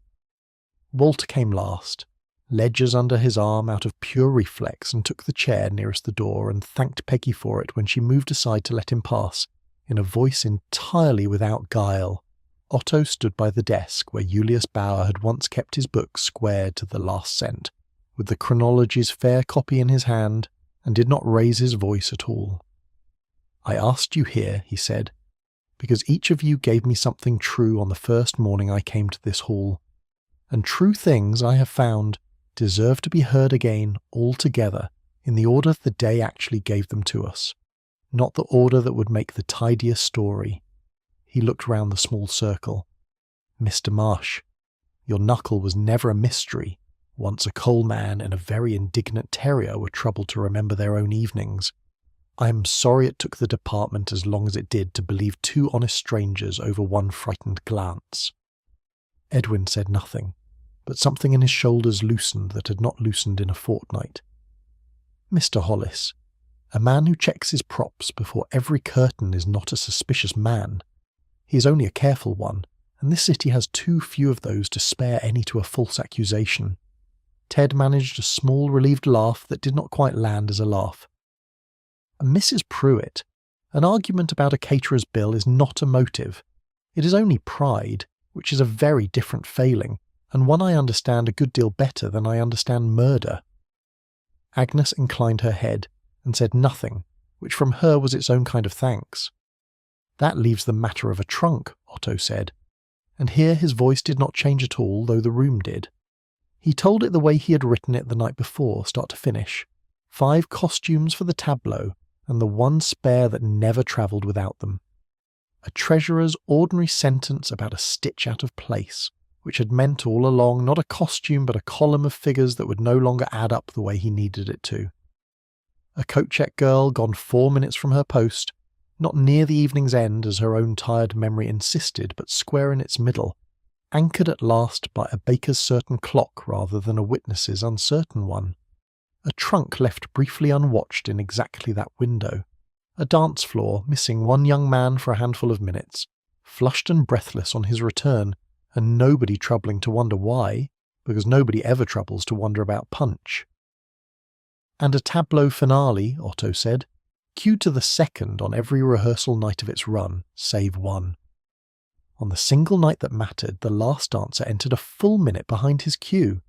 Walter came last, ledgers under his arm out of pure reflex, and took the chair nearest the door and thanked Peggy for it when she moved aside to let him pass, in a voice entirely without guile. Otto stood by the desk where Julius Bauer had once kept his books squared to the last cent, with the chronology's fair copy in his hand, and did not raise his voice at all. "I asked you here," he said, "because each of you gave me something true on the first morning I came to this hall, and true things, I have found, deserve to be heard again all together in the order the day actually gave them to us, not the order that would make the tidiest story." He looked round the small circle. "Mr. Marsh, your knuckle was never a mystery. Once a coal man and a very indignant terrier were troubled to remember their own evenings. I am sorry it took the department as long as it did to believe two honest strangers over one frightened glance." Edwin said nothing, but something in his shoulders loosened that had not loosened in a fortnight. "Mr. Hollis, a man who checks his props before every curtain is not a suspicious man. He is only a careful one, and this city has too few of those to spare any to a false accusation." Ted managed a small relieved laugh that did not quite land as a laugh. "Mrs. Pruitt, an argument about a caterer's bill is not a motive. It is only pride, which is a very different failing, and one I understand a good deal better than I understand murder." Agnes inclined her head and said nothing, which from her was its own kind of thanks. "That leaves the matter of a trunk," Otto said, and here his voice did not change at all, though the room did. He told it the way he had written it the night before, start to finish. 5 costumes for the tableau, and the one spare that never travelled without them. A treasurer's ordinary sentence about a stitch out of place, which had meant all along not a costume but a column of figures that would no longer add up the way he needed it to. A coat-check girl gone 4 minutes from her post, not near the evening's end as her own tired memory insisted, but square in its middle, anchored at last by a baker's certain clock rather than a witness's uncertain one. A trunk left briefly unwatched in exactly that window. A dance floor missing one young man for a handful of minutes, flushed and breathless on his return, and nobody troubling to wonder why, because nobody ever troubles to wonder about Punch. And a tableau finale, Otto said, cued to the second on every rehearsal night of its run, save one. On the single night that mattered, the last dancer entered a full minute behind his cue,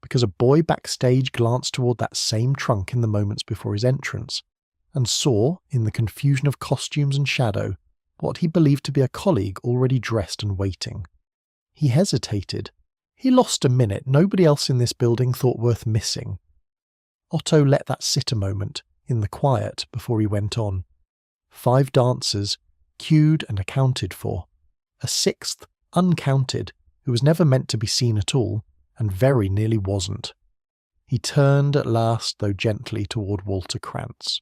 because a boy backstage glanced toward that same trunk in the moments before his entrance, and saw, in the confusion of costumes and shadow, what he believed to be a colleague already dressed and waiting. He hesitated. He lost a minute nobody else in this building thought worth missing. Otto let that sit a moment, in the quiet, before he went on. 5 dancers, cued and accounted for. A 6th, uncounted, who was never meant to be seen at all, and very nearly wasn't. He turned at last, though gently, toward Walter Krantz.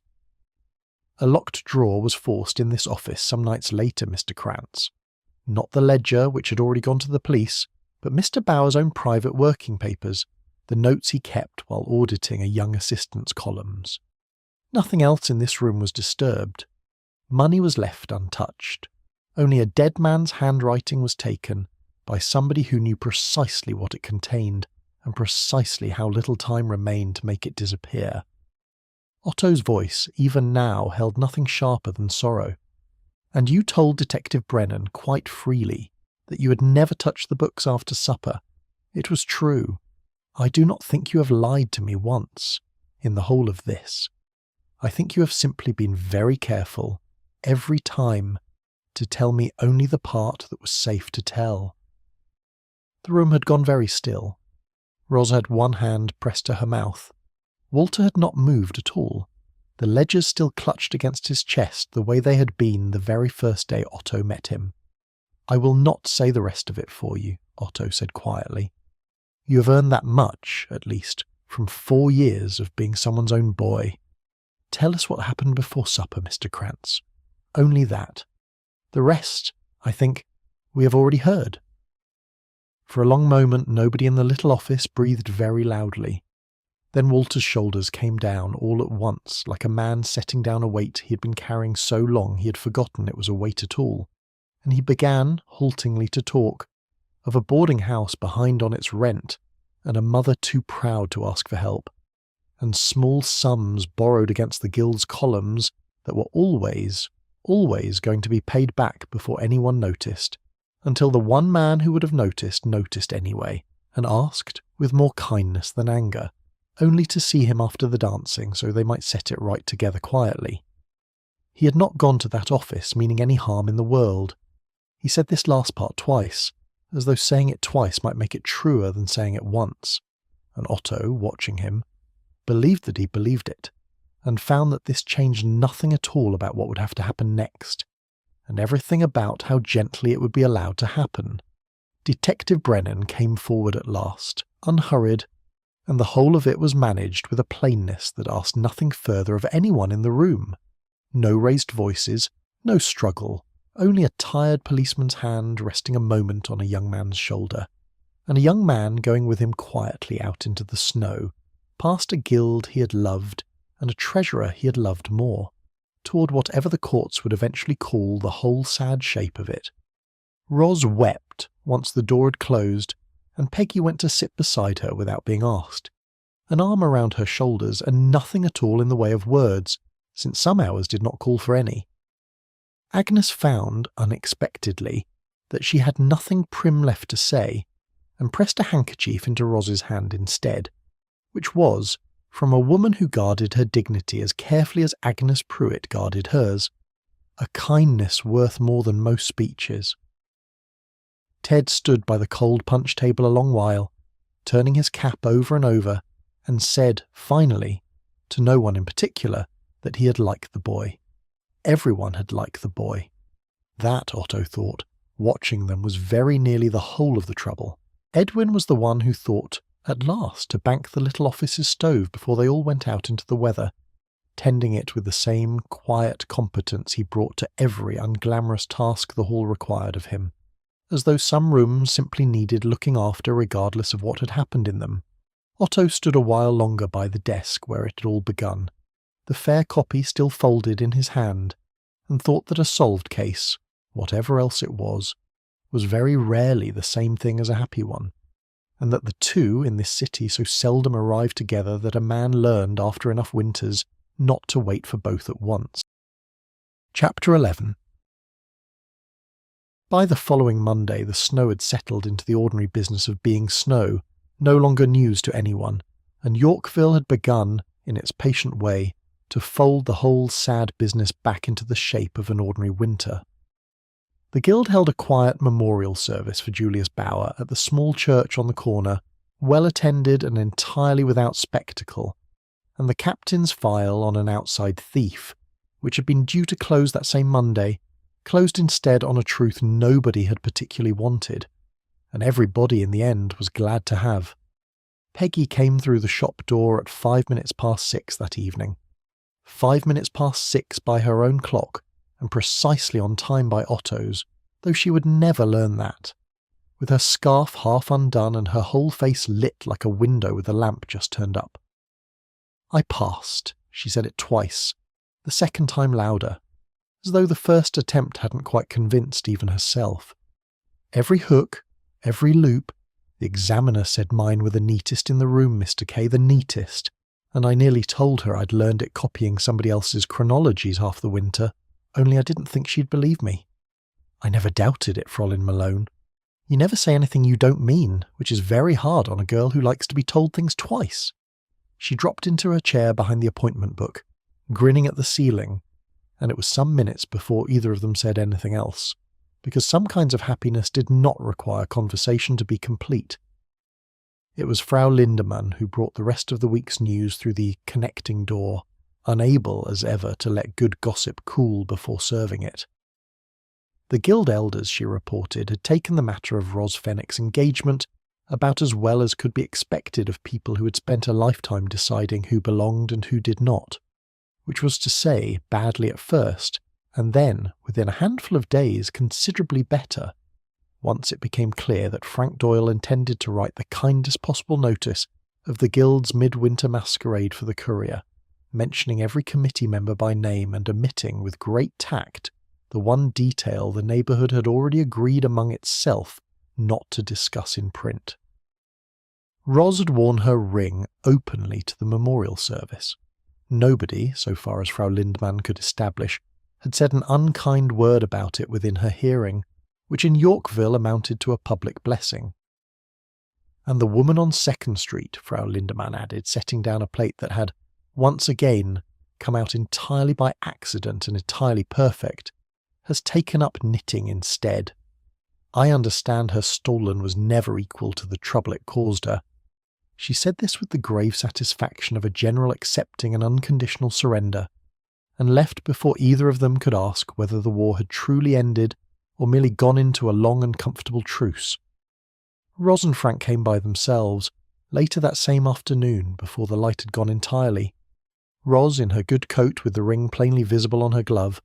"A locked drawer was forced in this office some nights later, Mr. Krantz. Not the ledger, which had already gone to the police, but Mr. Bauer's own private working papers, the notes he kept while auditing a young assistant's columns. Nothing else in this room was disturbed. Money was left untouched. Only a dead man's handwriting was taken by somebody who knew precisely what it contained and precisely how little time remained to make it disappear." Otto's voice, even now, held nothing sharper than sorrow. "And you told Detective Brennan quite freely that you had never touched the books after supper. It was true. I do not think you have lied to me once, in the whole of this. I think you have simply been very careful, every time, to tell me only the part that was safe to tell." The room had gone very still. Ros had one hand pressed to her mouth. Walter had not moved at all. the ledgers still clutched against his chest the way they had been the very first day Otto met him. "I will not say the rest of it for you," Otto said quietly. "You have earned that much, at least, from 4 years of being someone's own boy. Tell us what happened before supper, Mr. Krantz. Only that. The rest, I think, we have already heard." For a long moment nobody in the little office breathed very loudly. Then Walter's shoulders came down all at once, like a man setting down a weight he had been carrying so long he had forgotten it was a weight at all, and he began, haltingly, to talk of a boarding house behind on its rent, and a mother too proud to ask for help, and small sums borrowed against the guild's columns that were always going to be paid back before anyone noticed, until the one man who would have noticed anyway, and asked, with more kindness than anger, only to see him after the dancing so they might set it right together quietly. He had not gone to that office meaning any harm in the world. He said this last part twice, as though saying it twice might make it truer than saying it once, and Otto, watching him, believed that he believed it, and found that this changed nothing at all about what would have to happen next, and everything about how gently it would be allowed to happen. Detective Brennan came forward at last, unhurried, and the whole of it was managed with a plainness that asked nothing further of anyone in the room. No raised voices, no struggle, only a tired policeman's hand resting a moment on a young man's shoulder, and a young man going with him quietly out into the snow, past a guild he had loved and a treasurer he had loved more, toward whatever the courts would eventually call the whole sad shape of it. Roz wept once the door had closed, and Peggy went to sit beside her without being asked, an arm around her shoulders and nothing at all in the way of words, since some hours did not call for any. Agnes found, unexpectedly, that she had nothing prim left to say, and pressed a handkerchief into Roz's hand instead, which was, from a woman who guarded her dignity as carefully as Agnes Pruitt guarded hers, a kindness worth more than most speeches. Ted stood by the cold punch table a long while, turning his cap over and over, and said, finally, to no one in particular, that he had liked the boy. Everyone had liked the boy. That, Otto thought, watching them, was very nearly the whole of the trouble. Edwin was the one who thought, at last, to bank the little office's stove before they all went out into the weather, tending it with the same quiet competence he brought to every unglamorous task the hall required of him, as though some rooms simply needed looking after regardless of what had happened in them. Otto stood a while longer by the desk where it had all begun, the fair copy still folded in his hand, and thought that a solved case, whatever else it was very rarely the same thing as a happy one, and that the two in this city so seldom arrived together that a man learned after enough winters not to wait for both at once. Chapter 11. By the following Monday the snow had settled into the ordinary business of being snow, no longer news to anyone, and Yorkville had begun, in its patient way, to fold the whole sad business back into the shape of an ordinary winter. The guild held a quiet memorial service for Julius Bauer at the small church on the corner, well attended and entirely without spectacle, and the captain's file on an outside thief, which had been due to close that same Monday, closed instead on a truth nobody had particularly wanted, and everybody in the end was glad to have. Peggy came through the shop door at 5 minutes past 6 that evening. 5 minutes past 6 by her own clock, and precisely on time by Otto's, though she would never learn that, with her scarf half undone and her whole face lit like a window with a lamp just turned up. "I passed," she said it twice, the second time louder, as though the first attempt hadn't quite convinced even herself. "Every hook, every loop, the examiner said mine were the neatest in the room, Mr. K, the neatest, and I nearly told her I'd learned it copying somebody else's chronologies half the winter, only I didn't think she'd believe me. I never doubted it, Fraulein Malone. You never say anything you don't mean, which is very hard on a girl who likes to be told things twice." She dropped into her chair behind the appointment book, grinning at the ceiling, and it was some minutes before either of them said anything else, because some kinds of happiness did not require conversation to be complete. It was Frau Lindemann who brought the rest of the week's news through the connecting door, unable as ever to let good gossip cool before serving it. The guild elders, she reported, had taken the matter of Ros Fenwick's engagement about as well as could be expected of people who had spent a lifetime deciding who belonged and who did not, which was to say, badly at first, and then, within a handful of days, considerably better, once it became clear that Frank Doyle intended to write the kindest possible notice of the guild's midwinter masquerade for the Courier, mentioning every committee member by name and omitting, with great tact, the one detail the neighbourhood had already agreed among itself not to discuss in print. Ros had worn her ring openly to the memorial service. Nobody, so far as Frau Lindemann could establish, had said an unkind word about it within her hearing, which in Yorkville amounted to a public blessing. And the woman on 2nd Street, Frau Lindemann added, setting down a plate that had, once again, come out entirely by accident and entirely perfect, has taken up knitting instead. I understand her stolen was never equal to the trouble it caused her. She said this with the grave satisfaction of a general accepting an unconditional surrender, and left before either of them could ask whether the war had truly ended or merely gone into a long and comfortable truce. Ros and Frank came by themselves, later that same afternoon, before the light had gone entirely. Ros in her good coat with the ring plainly visible on her glove,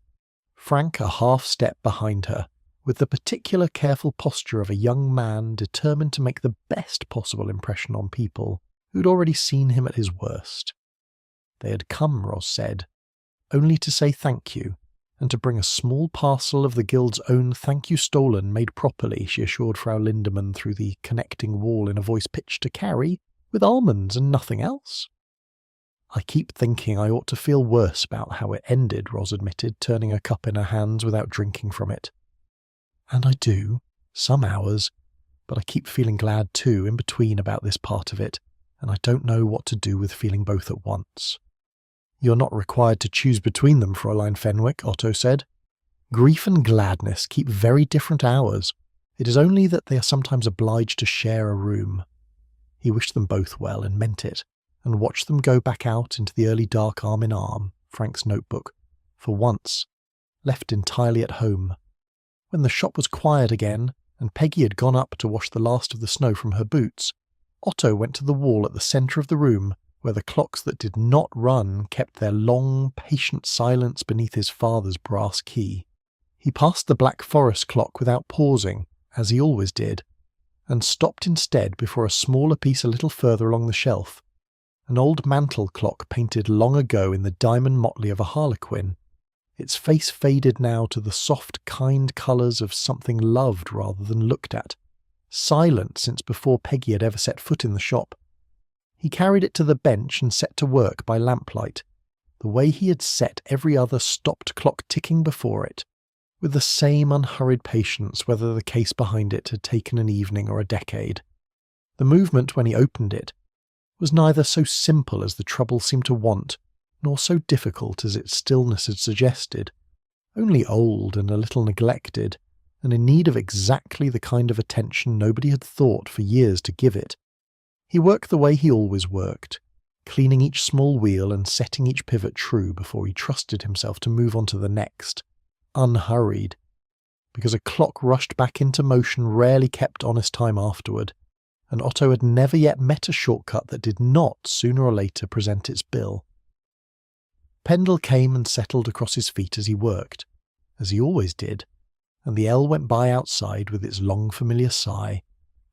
Frank a half-step behind her, with the particular careful posture of a young man determined to make the best possible impression on people who'd already seen him at his worst. They had come, Ros said, only to say thank you, and to bring a small parcel of the guild's own thank you stolen made properly, she assured Frau Lindemann through the connecting wall in a voice pitched to carry, with almonds and nothing else. I keep thinking I ought to feel worse about how it ended, Ros admitted, turning a cup in her hands without drinking from it. And I do, some hours, but I keep feeling glad too in between about this part of it, and I don't know what to do with feeling both at once. You're not required to choose between them, Fräulein Fenwick, Otto said. Grief and gladness keep very different hours. It is only that they are sometimes obliged to share a room. He wished them both well and meant it, and watched them go back out into the early dark arm in arm, Frank's notebook, for once, left entirely at home. When the shop was quiet again, and Peggy had gone up to wash the last of the snow from her boots, Otto went to the wall at the centre of the room, where the clocks that did not run kept their long, patient silence beneath his father's brass key. He passed the Black Forest clock without pausing, as he always did, and stopped instead before a smaller piece a little further along the shelf, an old mantel clock painted long ago in the diamond motley of a harlequin, its face faded now to the soft, kind colours of something loved rather than looked at, silent since before Peggy had ever set foot in the shop. He carried it to the bench and set to work by lamplight, the way he had set every other stopped clock ticking before it, with the same unhurried patience whether the case behind it had taken an evening or a decade. The movement when he opened it was neither so simple as the trouble seemed to want, nor so difficult as its stillness had suggested, only old and a little neglected, and in need of exactly the kind of attention nobody had thought for years to give it. He worked the way he always worked, cleaning each small wheel and setting each pivot true before he trusted himself to move on to the next, unhurried, because a clock rushed back into motion rarely kept honest time afterward, and Otto had never yet met a shortcut that did not, sooner or later, present its bill. Pendle came and settled across his feet as he worked, as he always did, and the L went by outside with its long familiar sigh,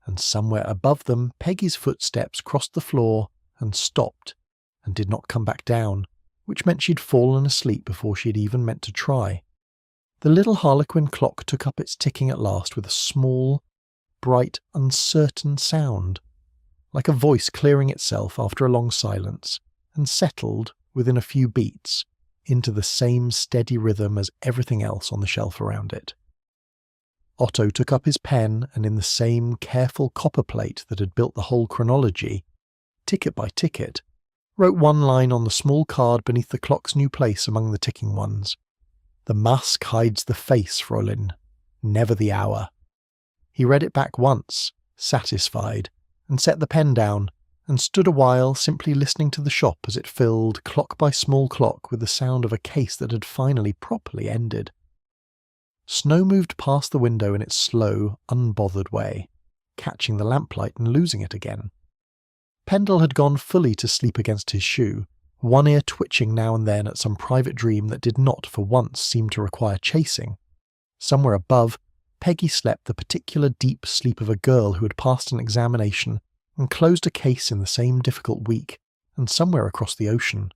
and somewhere above them Peggy's footsteps crossed the floor and stopped, and did not come back down, which meant she'd fallen asleep before she had even meant to try. The little harlequin clock took up its ticking at last with a small, bright, uncertain sound, like a voice clearing itself after a long silence, and settled, within a few beats, into the same steady rhythm as everything else on the shelf around it. Otto took up his pen and in the same careful copper plate that had built the whole chronology, ticket by ticket, wrote one line on the small card beneath the clock's new place among the ticking ones. The mask hides the face, Fräulein, never the hour. He read it back once, satisfied, and set the pen down, and stood a while simply listening to the shop as it filled, clock by small clock, with the sound of a case that had finally properly ended. Snow moved past the window in its slow, unbothered way, catching the lamplight and losing it again. Pendle had gone fully to sleep against his shoe, one ear twitching now and then at some private dream that did not for once seem to require chasing. Somewhere above, Peggy slept the particular deep sleep of a girl who had passed an examination and closed a case in the same difficult week, and somewhere across the ocean.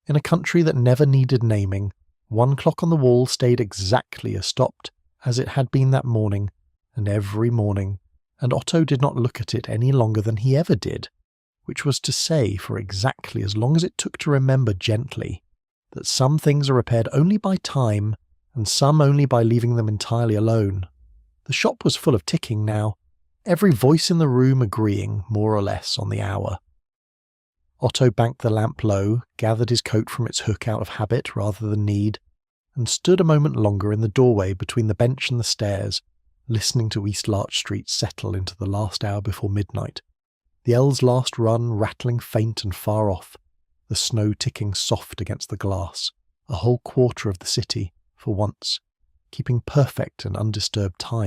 In a country that never needed naming, one clock on the wall stayed exactly as stopped as it had been that morning, and every morning, and Otto did not look at it any longer than he ever did, which was to say, for exactly as long as it took to remember gently, that some things are repaired only by time, and some only by leaving them entirely alone. The shop was full of ticking now, every voice in the room agreeing, more or less, on the hour. Otto banked the lamp low, gathered his coat from its hook out of habit rather than need, and stood a moment longer in the doorway between the bench and the stairs, listening to East Larch Street settle into the last hour before midnight, the L's last run rattling faint and far off, the snow ticking soft against the glass, a whole quarter of the city, for once, keeping perfect and undisturbed time.